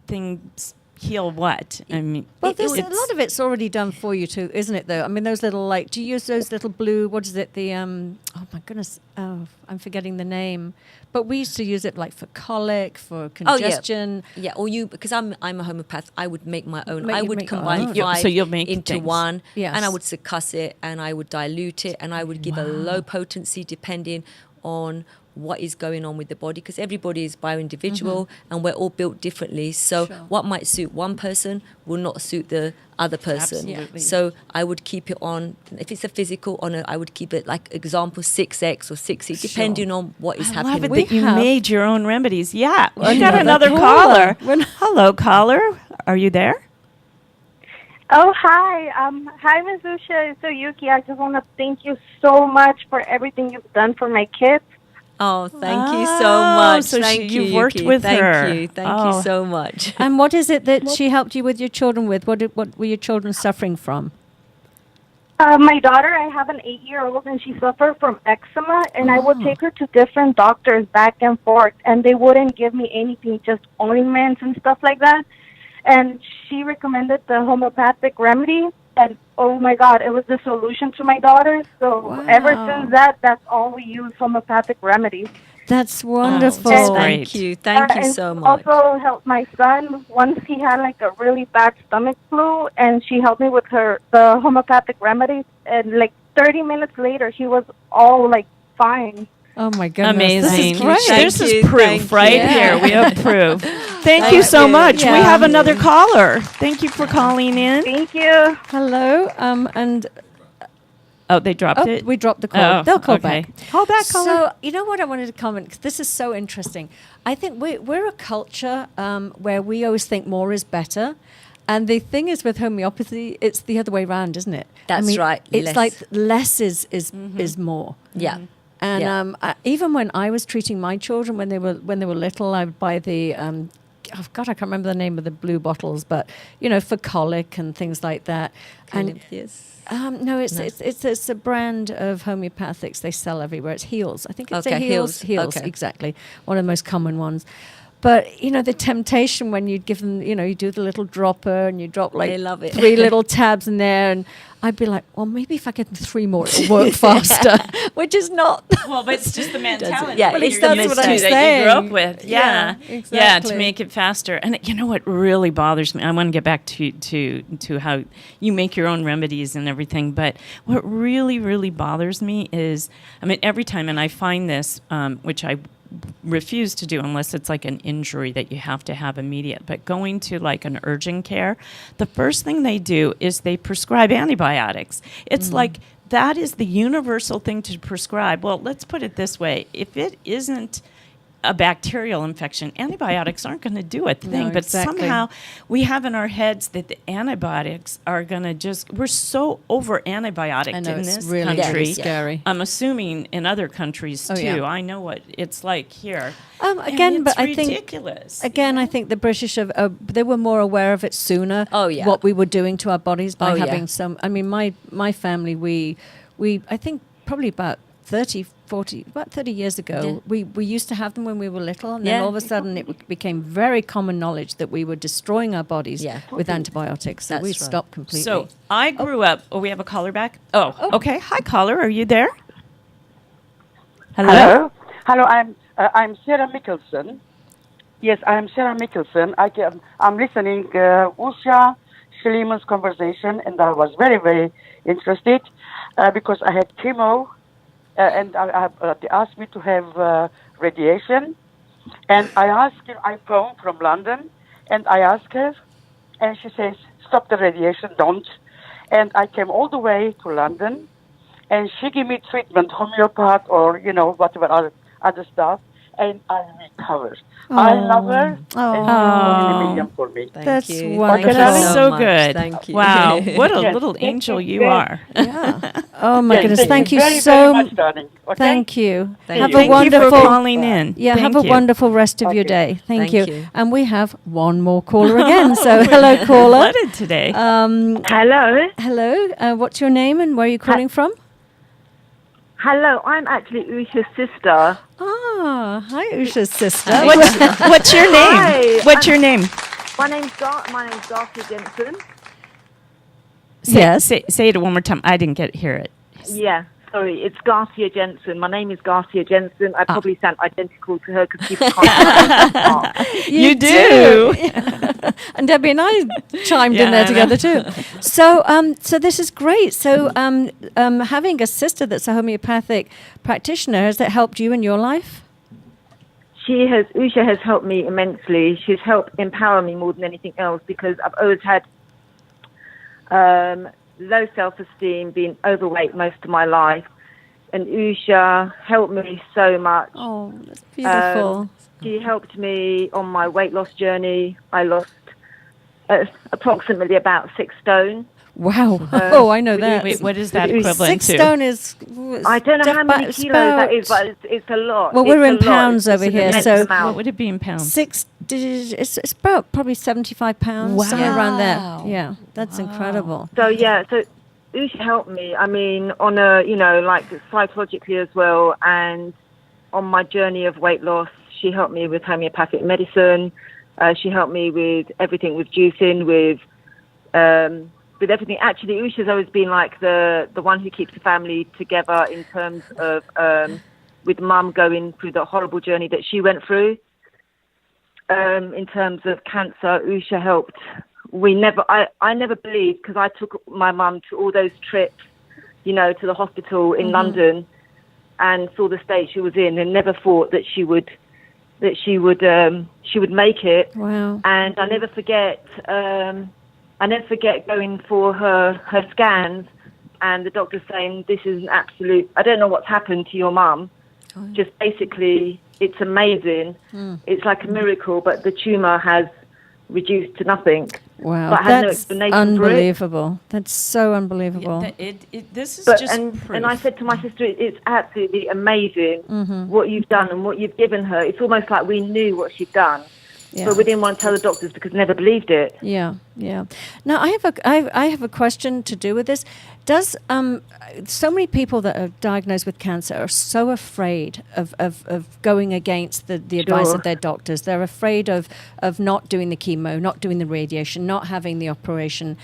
things heal what. I mean, well, there's a lot of it's already done for you too, isn't it? Though I mean, those little do you use those little blue? What is it? The oh my goodness, I'm forgetting the name. But we used to use it like for colic, for congestion. Yeah, or because I'm a homeopath, I would make my own. Make- I you would make- combine oh. So 5 you'll make into things. one, Yes. and I would succuss it, and I would dilute it, and I would give a low potency depending on what is going on with the body, because everybody is bio-individual and we're all built differently. So what might suit one person will not suit the other person. Absolutely. So I would keep it on, if it's a physical, I would keep it like example 6X or 6E, depending on what is I happening. love it We that you have- made your own remedies. Yeah, we got Another another caller. caller. Hello, caller. Are you there? Oh, hi. Hi, Ms. Oussha. It's Yuki. I just want to thank you so much for everything you've done for my kids. Oh, thank you so Oh, much. so Thank you. you've worked Yuki. with Thank her. you. Thank Oh. you so much. And what is it that she helped you with your children with? What were your children suffering from? My daughter, I have an 8-year-old, and she suffered from eczema, and I would take her to different doctors back and forth, and they wouldn't give me anything, just ointments and stuff like that. And she recommended the homeopathic remedy, and oh my God, it was the solution to my daughter. So ever since that, that's all we use, homeopathic remedies. That's wonderful. that's great. Thank you. Thank you and so much. Also helped my son once he had like a really bad stomach flu, and she helped me with the homeopathic remedies. And like 30 minutes later, he was all like fine. Oh my goodness. Amazing. This is great. Thank This you, is proof thank right you. here. We have proof. Thank you Thank so you. much. We Yeah. have another caller. Thank you for calling in. Thank you. Hello. And Oh, they dropped it? we dropped the call. Oh, They'll call okay. back. Call back, caller. So you know what I wanted to comment, 'cause this is so interesting. I think we're a culture where we always think more is better. And the thing is with homeopathy, it's the other way around, isn't it? That's right, It's less. like less is more. Yeah. And Yeah. even when I was treating my children when they were little, I would buy the oh God, I can't remember the name of the blue bottles, but for colic and things like that. And Yes. no, it's a brand of homeopathics they sell everywhere. It's Heals. I think it's Okay, a Heals. Heals. Okay. Exactly. One of the most common ones. But, the temptation when you'd give them, you do the little dropper and you drop like They love it. 3 little tabs in there. And I'd be like, well, maybe if I get 3 more, it'll work faster, which is not. Well, but it's just the mentality. Yeah, that it's you're the used mentality. to that you grew saying. up with. Yeah, Yeah, yeah, exactly. to make it faster. And you know what really bothers me? I want to get back to how you make your own remedies and everything. But what really, really bothers me is, every time, and I find this, which I refuse to do unless it's like an injury that you have to have immediate. But going to like an urgent care, the first thing they do is they prescribe antibiotics. It's like that is the universal thing to prescribe. Well, let's put it this way. If it isn't a bacterial infection, antibiotics aren't going to do a thing. No, but exactly. somehow we have in our heads that the antibiotics are going to just, we're so over antibiotic I know, in it's this really, country. really scary. I'm assuming in other countries Oh, too. yeah. I know what it's like here. Again, And but it's I think ridiculous. again, I think the British they were more aware of it sooner. Oh, yeah. What we were doing to our bodies by Oh, yeah. having some. I mean, my family, we I think probably about 30 years ago, we used to have them when we were little, and then Yeah. all of a sudden it became very common knowledge that we were destroying our bodies Yeah. with antibiotics. So That's we right. stopped completely. So I grew up. Oh, we have a caller back. Oh, okay. Hi, caller. Are you there? Hello. Hello, I'm Sarah Mickelson. Yes, I'm Sarah Mickelson. I'm listening Oussha, Shlaimoun's conversation, and I was very, very interested because I had chemo, and they asked me to have radiation. And I phoned from London, and I asked her, and she says, stop the radiation, don't. And I came all the way to London, and she gave me treatment, homeopath or, whatever other stuff, and I recovered. I love her, and she's a million for me. That's you. wonderful. That is so much. good. Thank you. Wow. What a Yes, little thank angel you you very- are. Yeah. Oh my Yes, goodness! Thank you very, so very much, darling. Okay? Thank you. Thank Have you. a Thank you wonderful. for calling in. Yeah, Thank have a you. wonderful rest of your Okay. day. Thank Thank you. you. And we have one more caller again. So hello, caller. Flooded today. Hello. Hello. What's your name and where are you calling from? Hello, I'm actually Oussha's sister. Ah, hi, Oussha's sister. What's your name? Hi. What's your name? My name's Garcia Jensen. Yes. Say it one more time. I didn't hear it. Yeah, sorry, it's Garcia Jensen. My name is Garcia Jensen. I probably sound identical to her because people can't pronounce it. You do. And Debbie and I chimed in Yeah, there I together too. So this is great. So having a sister that's a homeopathic practitioner, has that helped you in your life? Oussha has helped me immensely. She's helped empower me more than anything else because I've always had low self-esteem, being overweight most of my life. And Oussha helped me so much. Oh, that's beautiful. She helped me on my weight loss journey. I lost approximately about 6 stone. Wow. I know that. Wait, what is that equivalent 6 to? stone is. I don't know how many it's kilos that about- is, but it's a lot. Well, we're It's in a lot. pounds It's over an here, immense so- amount. What would it be in pounds? It's about probably 75 pounds, somewhere around there. Wow. Yeah, that's incredible. So Oussha helped me. I mean, on like psychologically as well, and on my journey of weight loss, she helped me with homeopathic medicine. She helped me with everything, with juicing, with everything. Actually, Oussha's always been like the one who keeps the family together in terms of with Mum going through the horrible journey that she went through. In terms of cancer, Oussha helped. I never believed, because I took my mum to all those trips, to the hospital in London, and saw the state she was in, and never thought that she would make it. Wow. And I never forget going for her scans, and the doctor saying, this is an absolute, I don't know what's happened to your mum. Just basically, it's amazing. It's like a miracle, but the tumour has reduced to nothing. Wow, But I had no that's explanation for it. unbelievable. That's so unbelievable. This is But, just and proof. I said to my sister, it's absolutely amazing what you've done and what you've given her. It's almost like we knew what she'd done, Yeah. but we didn't want to tell the doctors because we never believed it. Yeah. Now I have a question to do with this. Does so many people that are diagnosed with cancer are so afraid of going against the advice Sure. of their doctors? They're afraid of not doing the chemo, not doing the radiation, not having the operation.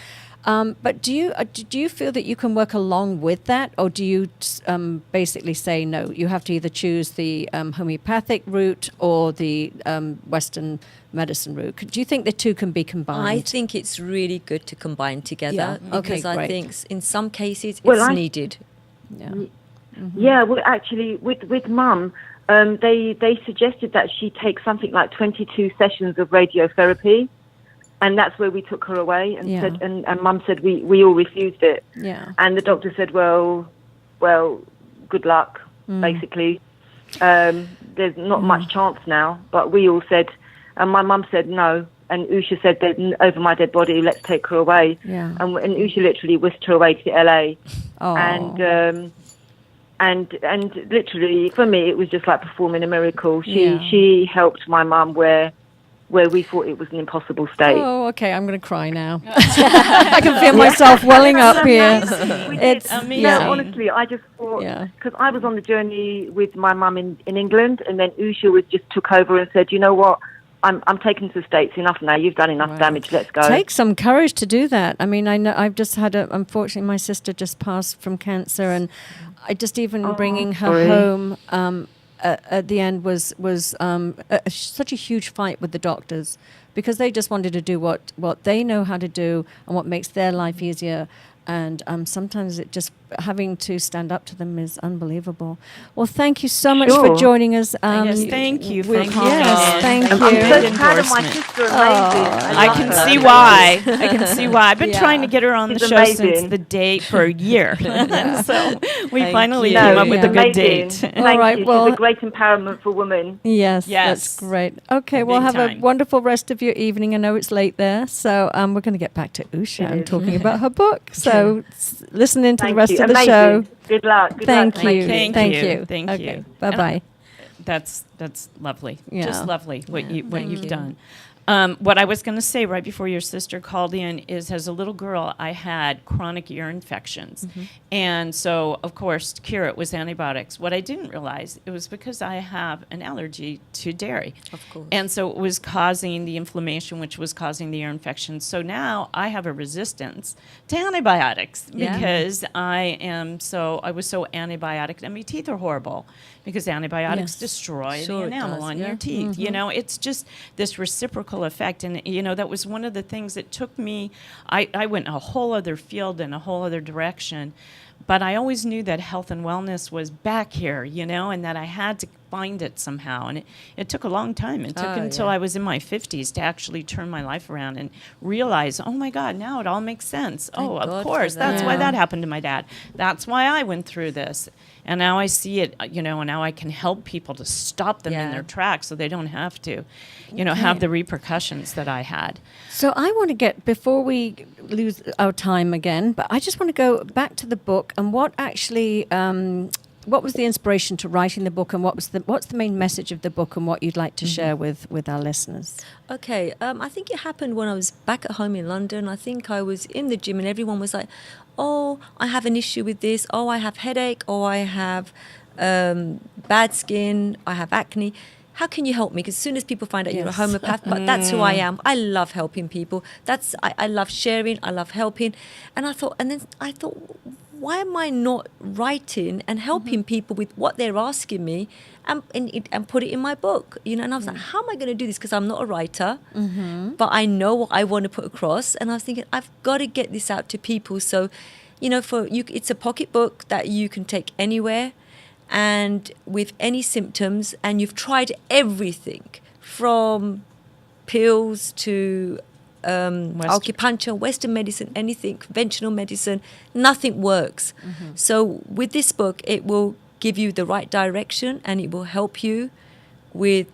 But do you feel that you can work along with that, or do you basically say no? You have to either choose the homeopathic route or the Western medicine route. Do you think the two can be combined? I think it's really good to combine together Yeah, okay, because I great. think in some cases Well, it's I- needed. Yeah. Yeah, well, actually, with Mum, they suggested that she take something like 22 sessions of radiotherapy, and that's where we took her away and said, and Mum said we all refused it. Yeah. And the doctor said, well, good luck, basically. There's not much chance now, but we all said, and my mum said no, and Oussha said that over my dead body, let's take her away. Yeah. And Oussha literally whisked her away to LA. Oh. And literally, for me, it was just like performing a miracle. She helped my mum where we thought it was an impossible state. Oh, okay. I'm going to cry now. I can feel myself welling up here. It's amazing. No, honestly, I just thought, because I was on the journey with my mum in England, and then Oussha just took over and said, you know what, I'm taking to the States. Enough now. You've done enough damage. Let's go. Takes some courage to do that. I mean, I know I've just had unfortunately, my sister just passed from cancer, and I just even bringing her home at the end was such a huge fight with the doctors, because they just wanted to do what they know how to do and what makes their life easier. And sometimes it just having to stand up to them is unbelievable. Well, thank you so much for joining us. Yes, thank you for coming. Yes, thank you. I'm so proud of my sister. Amazing. I can see why. I can see why. I've been trying to get her on the show since the date for a year. So we finally came up with a good date. All right. Well, it's a great empowerment for women. Yes, that's great. Okay, well, have a wonderful rest of your evening. I know it's late there, so we're going to get back to Oussha and talking about her book. So listen in to the rest of the show. Good luck. Thank you. Thank you. Bye bye. That's lovely. Yeah. Just lovely what you've done. What I was going to say right before your sister called in is, as a little girl, I had chronic ear infections. And so, of course, to cure it was antibiotics. What I didn't realize, it was because I have an allergy to dairy. Of course. And so it was causing the inflammation, which was causing the ear infection. So now I have a resistance to antibiotics because I was so antibiotic. And my teeth are horrible because antibiotics destroy the enamel on your teeth. You know, it's just this reciprocal effect. And, you know, that was one of the things that took me, I went a whole other field and a whole other direction. But I always knew that health and wellness was back here, you know, and that I had to find it somehow. And it took a long time. It took until I was in my 50s to actually turn my life around and realize, oh, my God, now it all makes sense. Of course, that's why that happened to my dad. That's why I went through this. And now I see it, you know, and now I can help people to stop them in their tracks so they don't have to, you know, have the repercussions that I had. So I want to get, before we lose our time again, but I just want to go back to the book and what actually, what was the inspiration to writing the book, and what's the main message of the book, and what you'd like to share with our listeners? Okay, I think it happened when I was back at home in London. I think I was in the gym and everyone was like, oh, I have an issue with this. Oh, I have headache. Oh, I have bad skin. I have acne. How can you help me? Because as soon as people find out you're a homeopath, but that's who I am. I love helping people. I love sharing. I love helping. And I thought, why am I not writing and helping people with what they're asking me and put it in my book? You know, and I was like, how am I going to do this? Because I'm not a writer, but I know what I want to put across. And I was thinking, I've got to get this out to people. So, you know, for you, it's a pocket book that you can take anywhere and with any symptoms. And you've tried everything from pills to acupuncture, Western medicine, anything, conventional medicine, nothing works. So with this book, it will give you the right direction and it will help you with.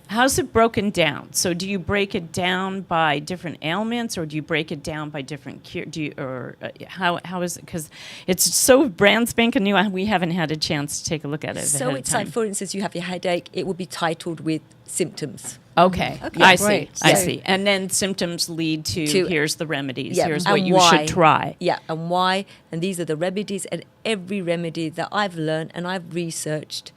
How's it broken down? So do you break it down by different ailments, or do you break it down by different cure? How is it? Because it's so brand spanking new. We haven't had a chance to take a look at it. So it's like, for instance, you have your headache. It will be titled with symptoms. Okay. I see. I see. And then symptoms lead to here's the remedies. Here's what you should try. Yeah, and why. And these are the remedies, and every remedy that I've learned and I've researched.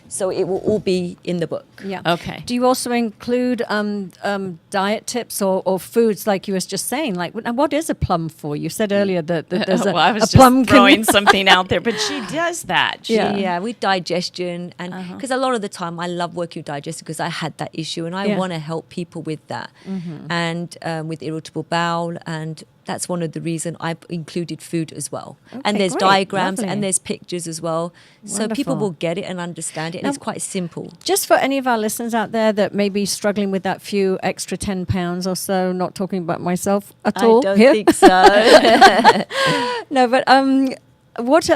So it will all be in the book. Yeah. Okay. Do you also include diet tips or foods, like you was just saying? Like, what is a plum for? You said earlier that there's I was a plum just throwing something out there, but she does that. Yeah, with digestion, and because a lot of the time I love working with digestion because I had that issue, and I want to help people with that, and with irritable bowel and that's one of the reasons I've included food as well. Okay, And there's great. diagrams Lovely. and there's pictures as well. So people Wonderful. will get it and understand it. And Now- it's quite simple. Just for any of our listeners out there that may be struggling with that few extra 10 pounds or so, not talking about myself at all. I don't here. think so. No, but what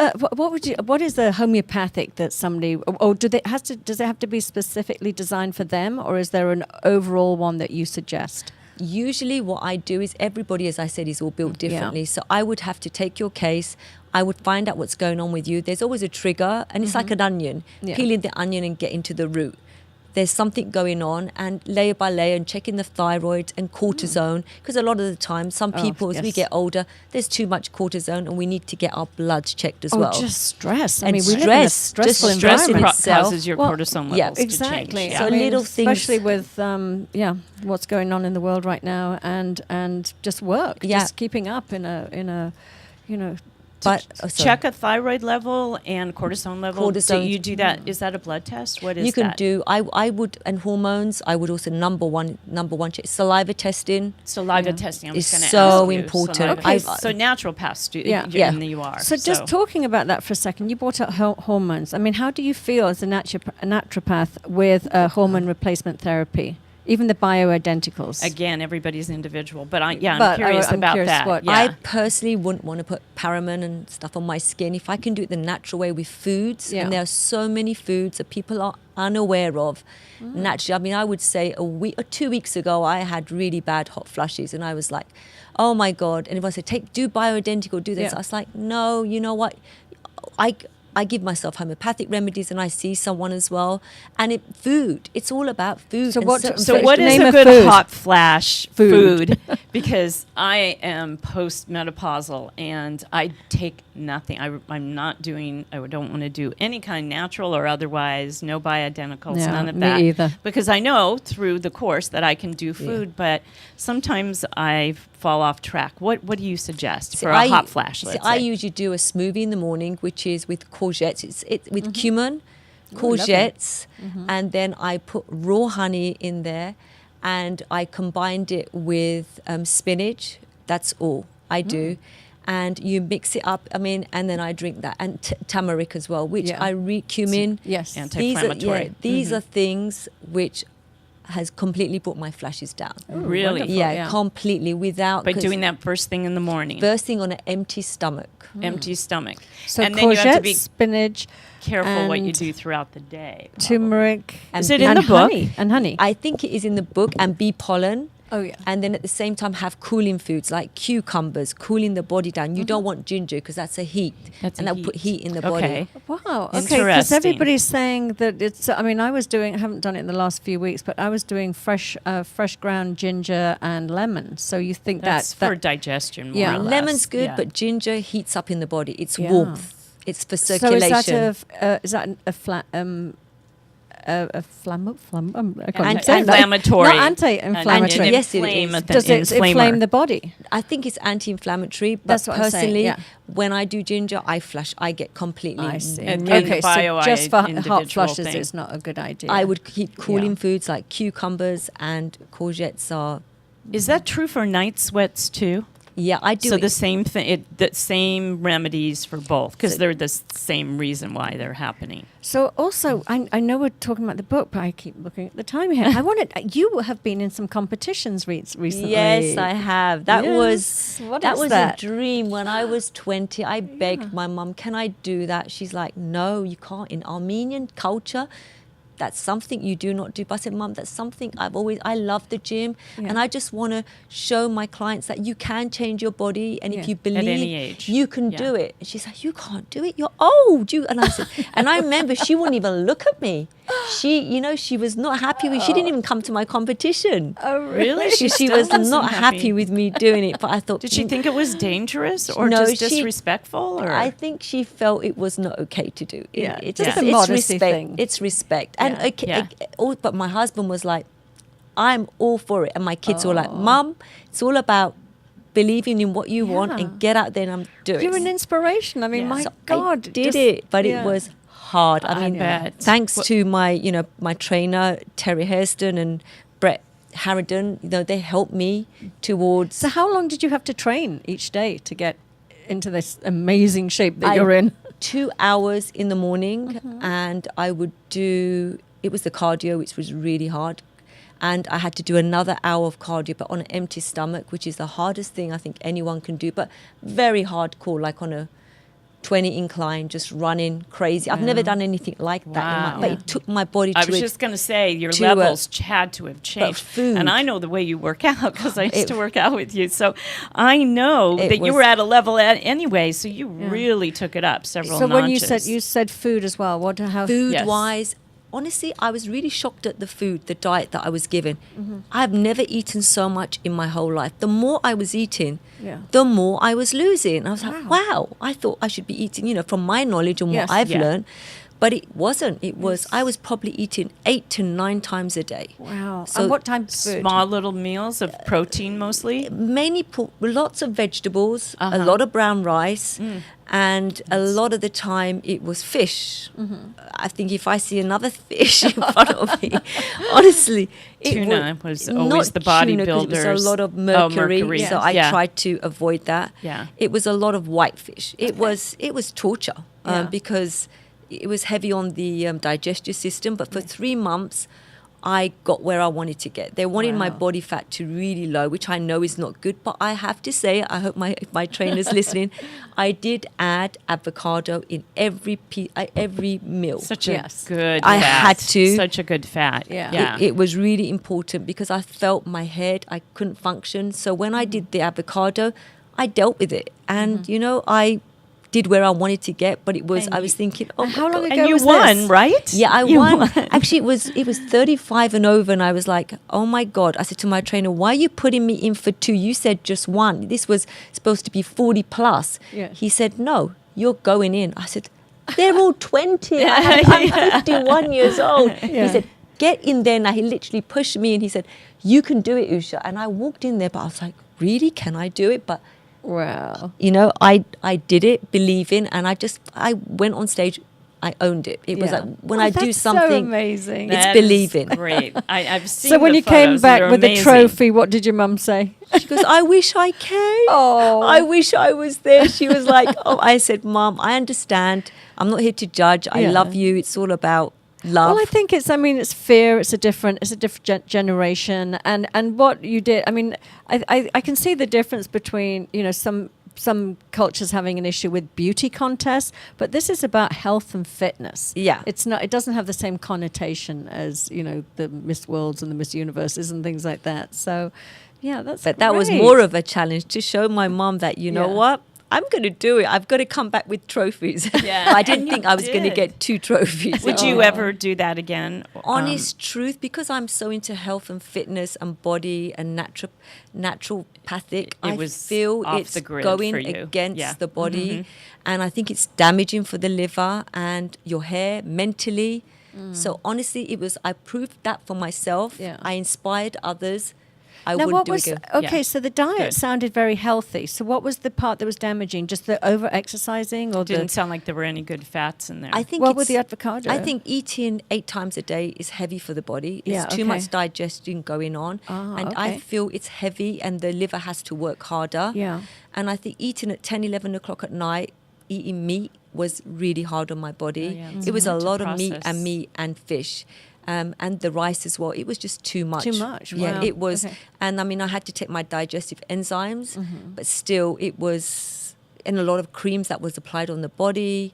is the homeopathic that somebody, or does it have to be specifically designed for them, or is there an overall one that you suggest? Usually what I do is everybody, as I said, is all built Yeah. differently. So I would have to take your case. I would find out what's going on with you. There's always a trigger, and it's like an onion. Yeah. Peeling the onion and getting to the root. There's something going on, and layer by layer, and checking the thyroid and cortisone. Because a lot of the time, some people, as we yes. get older, there's too much cortisone, and we need to get our bloods checked as Oh, well. just stress. I And mean, we live in a stress, stressful just stress environment. itself. causes your Well, cortisone yeah, levels to Exactly. change. So I mean, little things- especially with what's going on in the world right now, and just work, Yeah. just keeping up in a But sorry. Check a thyroid level and cortisone level. Do Cortisone. you do that? Is that a blood test? What is you can that? do. I would, and hormones. I would also number one check saliva testing. Saliva testing. I was Is gonna so ask you. important. Saliva. Okay, So naturopaths do. Yeah. Yeah. And you are. So just talking about that for a second, you brought up hormones. I mean, how do you feel as a naturopath with hormone replacement therapy, even the bioidenticals? Again, everybody's individual, but I'm But curious I'm about curious that. what- Yeah. I personally wouldn't want to put paraben and stuff on my skin. If I can do it the natural way with foods, Yeah. and there are so many foods that people are unaware of. Naturally, I mean, I would say a week or 2 weeks ago, I had really bad hot flushes, and I was like, "Oh my god!" And everyone said, "Do bioidentical, do this." Yeah. I was like, "No, you know what? I give myself homeopathic remedies, and I see someone as well. And food, it's all about food. So and what- certain So foods. what is Name a a good food. hot flash Food. food? Because I am postmenopausal and I take nothing. I'm not doing. I don't want to do any kind natural or otherwise. No bioidenticals. Yeah, none of me that. either. Because I know through the course that I can do food, but sometimes I fall off track. What do you suggest for a hot flash? Let's I say? usually do a smoothie in the morning, which is with courgettes. It's with cumin, lovely. courgettes, and then I put raw honey in there, and I combined it with spinach. That's all I do. And you mix it up. I mean, and then I drink that, and turmeric as well, which Yeah. I cumin. Yes. Anti-inflammatory. These are things which has completely brought my flashes down. Really? wonderful. Yeah, Yeah. completely without. By 'cause doing that first thing in the morning, first thing on an empty stomach. empty stomach. So and then you have to be courgette, spinach, careful what you and do throughout the day. turmeric, Is it in and the book? honey, and honey. I think it is in the book, and bee pollen. Oh, yeah. And then at the same time have cooling foods like cucumbers, cooling the body down. You don't want ginger because that's a heat. That's and a that'll put heat. heat in the Okay. body. Wow. Okay. Because Interesting. everybody's saying that it's. I mean, I haven't done it in the last few weeks, but I was doing fresh ground ginger and lemon. So you think That's that for digestion. More Yeah. or less. Lemon's good, Yeah. but ginger heats up in the body. It's Yeah. warmth. It's for So circulation. is that a flat I can't say that. Anti-inflammatory. Not anti-inflammatory. And Yes, it inflame is. the Does it inflamer. inflame the body? I think it's anti-inflammatory, but That's what I'm saying, personally, yeah. when I do ginger, I flush. I get completely. I see. And Okay, so bio- just for hot individual flushes, thing. it's not a good idea. I would keep cooling Yeah. foods like cucumbers and courgettes are. Is that true for night sweats too? Yeah, I do. So it. the same thing, the same remedies for both, because they're the same reason why they're happening. So also, I know we're talking about the book, but I keep looking at the time here. I wanted. You have been in some competitions recently. Yes, I have. That Yes. was What that is was that? a dream. When I was 20, I begged my mum, "Can I do that?" She's like, "No, you can't. In Armenian culture, that's something you do not do." But I said, "Mum, that's something I love the gym, Yeah. and I just want to show my clients that you can change your body, and Yeah. if you At believe, any age. you can Yeah. do it." And she's like, "You can't do it. You're old." And I said, and I remember she wouldn't even look at me. She was not happy with. She didn't even come to my competition. Oh, Really? She still was wasn't not happy with me doing it, but I thought. Did she think it was dangerous or No, just she- disrespectful? Or I think she felt it was not okay to do. Yeah, It's just a it's modesty respect. thing. It's respect. And Yeah. okay, Yeah. but my husband was like, "I'm all for it," and my kids were like, Oh. "Mum, it's all about believing in what you want Yeah. and get out there and do it." You're an inspiration. I mean, Yeah. my So God, I did just- it, but yeah. it was hard. I I mean, bet. thanks What- to my trainer Terry Hairston and Brett Harrington, they helped me towards. So how long did you have to train each day to get into this amazing shape that you're in? 2 hours in the morning, and I would do, it was the cardio, which was really hard. And I had to do another hour of cardio, but on an empty stomach, which is the hardest thing I think anyone can do, but very hardcore, like on a 20 incline, just running crazy. I've never done anything like that, but it took my body to I was just going to say, your levels had to have changed. Food. And I know the way you work out because I used to work out with you. So I know that you were at a level anyway, so you really took it up several notches. So when you said food as well, food-wise, honestly, I was really shocked at the diet that I was given. I've never eaten so much in my whole life. The more I was eating, the more I was losing. I was like, wow, I thought I should be eating, from my knowledge and what I've learned. But it wasn't. It was, I was probably eating 8 to 9 times a day. Wow. So and what time? Small little meals of protein mostly? Mainly lots of vegetables, a lot of brown rice, and a lot of the time it was fish. I think if I see another fish in front of me, honestly, tuna was always the bodybuilders. It was a lot of mercury, so I tried to avoid that. It was a lot of whitefish. It was torture because it was heavy on the digestive system, but for 3 months, I got where I wanted to get. They wanted my body fat to really low, which I know is not good, but I have to say, I hope my trainer's listening, I did add avocado in every meal. Such a good I fat. had to. Such a good fat. It was really important because I felt my head, I couldn't function. So when I did the avocado, I dealt with it. And, I did where I wanted to get, but I was thinking, how long ago and you was won, this? right? Yeah, I won. Actually, it was 35 and over, and I was like, oh my God. I said to my trainer, why are you putting me in for 2? You said just 1. This was supposed to be 40 plus. He said, no, you're going in. I said, they're all 20. I'm 51 years old. He said, get in there now. He literally pushed me and he said, you can do it, Oussha. And I walked in there, but I was like, really? Can I do it? But wow. I did it, believing, and I went on stage. I owned it. It was like when I do something, so amazing. It's believing. Great. I've seen. So when you came back with the trophy, what did your mum say? She goes, "I wish I came. Oh, I wish I was there." She was like, "Oh," I said, "Mum, I understand. I'm not here to judge. I love you. It's all about love." Well, I think it's fear. It's a different generation, and what you did. I mean, I can see the difference between some cultures having an issue with beauty contests, but this is about health and fitness. Yeah. It's not, it doesn't have the same connotation as, the Miss Worlds and the Miss Universes and things like that. So, yeah, that's But that was more of a challenge to show my mom that, you know what? I'm going to do it. I've got to come back with trophies. Yeah. I didn't think I was going to get 2 trophies. Would you ever do that again? Honest truth, because I'm so into health and fitness and body and naturopathic, I feel it's going against the body. And I think it's damaging for the liver and your hair mentally. So honestly, I proved that for myself. Yeah. I inspired others. I now, wouldn't do it again. Okay, so the diet sounded very healthy. So what was the part that was damaging? Just the over-exercising? Or didn't sound like there were any good fats in there. I think with the avocado? I think eating 8 times a day is heavy for the body. It's too much digestion going on. I feel it's heavy and the liver has to work harder. Yeah. And I think eating at 10, 11 o'clock at night, eating meat was really hard on my body. It was a lot of meat and fish. And the rice as well. It was just too much. Too much. Yeah, wow. it was. Okay. And I mean, I had to take my digestive enzymes, but still, it was, and a lot of creams that was applied on the body.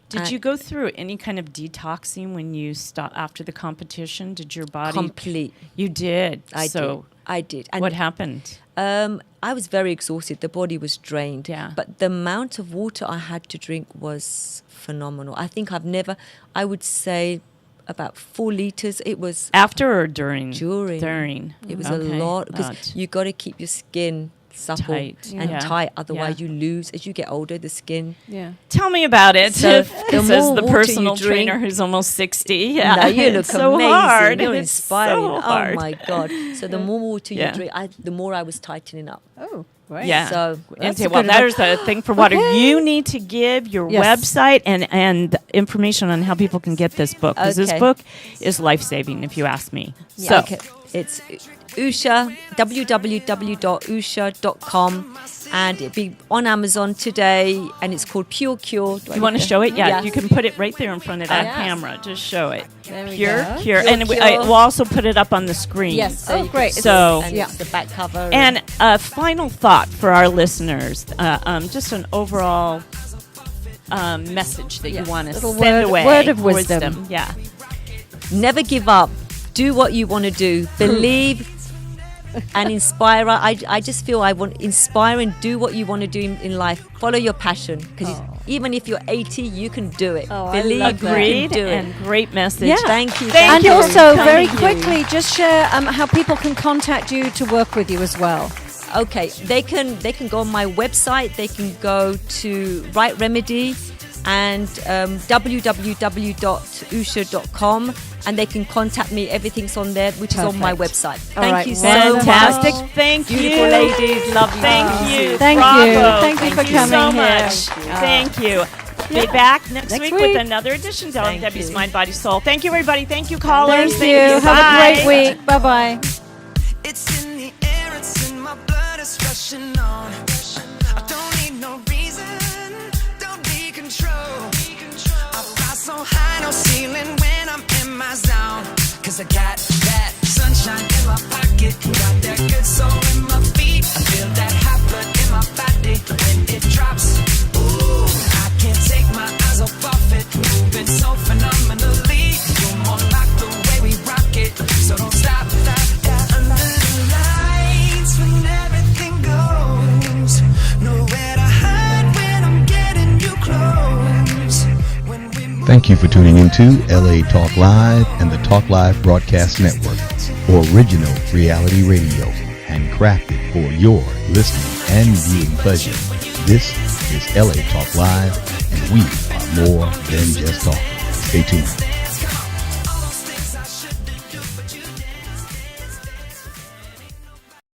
Did you go through any kind of detoxing when you stopped after the competition? Did your body complete? You did. I did. And what happened? I was very exhausted. The body was drained. Yeah. But the amount of water I had to drink was phenomenal. I think I would say, about 4 liters. It was after or during? During. It was a lot because you got to keep your skin supple and tight. Otherwise, you lose as you get older. The skin. Yeah. Tell me about it. So this is the personal trainer who's almost 60. Yeah. No, you look so amazing. Hard. You're it's inspiring. So hard. Oh my God! So the more water you drink, the more I was tightening up. Oh. Right. Yeah. So that's well, a good there's a thing for water. Okay. You need to give your Yes. website and information on how people can get this book, because this Okay. book is life-saving, if you ask me. Yeah, So, okay. It's Oussha, www.oussha.com, and it'll be on Amazon today, and it's called Pure Cure. you want to show it? Yeah, Yeah. you can put it right there in front of that Yes. camera. Just show it. There we Pure go. Cure. Pure And Cure. we'll also put it up on the screen. Yes. So Oh, you can- great. So- and Yeah. it's the back cover. And a final thought for our listeners, just an overall message that you want to Little send word- away. word of wisdom. Yeah. never give up. Do what you want to do. Believe and inspire. I just feel I want inspire and do what you want to do in life. Follow your passion, because even if you're 80, you can do it. Oh, I Believe love that. you can Agreed. do it. And great message. Yeah. Thank you. Thank And you. also, Thank very you. quickly, just share how people can contact you to work with you as well. Okay, they can go on my website. They can go to Right Remedy and www.oussha.com, and they can contact me. Everything's on there, which is on my Perfect. website. All Thank right, you so Fantastic. much. Thank you. Beautiful ladies. Love you. Thank you. Thank Bravo. you. Thank you for so coming here. much. Thank you. Be back next Next week week. with another edition of Thank Debbie's you. Mind, Body, Soul. Thank you, everybody. Thank you, callers. Thank you. Have Bye. a great week. Bye-bye. It's in the air, it's in my blood, it's rushing on. I don't need no reason, don't need control. I fly so high, no ceiling when I'm in my zone. Cause I got that sunshine in my pocket, got that good soul in my feet. I feel that hot blood in my body when it drops. Ooh, I can't take my eyes off of it, moving so phenomenally. You're more like the way we rock it, so don't stop. Under the lights when everything goes, nowhere to hide when I'm getting you close. When we move. Thank you for tuning into LA Talk Live and the Talk Live Broadcast Network, original reality radio, handcrafted for your listening and viewing pleasure. This is LA Talk Live, and we are more than just talk. Stay tuned.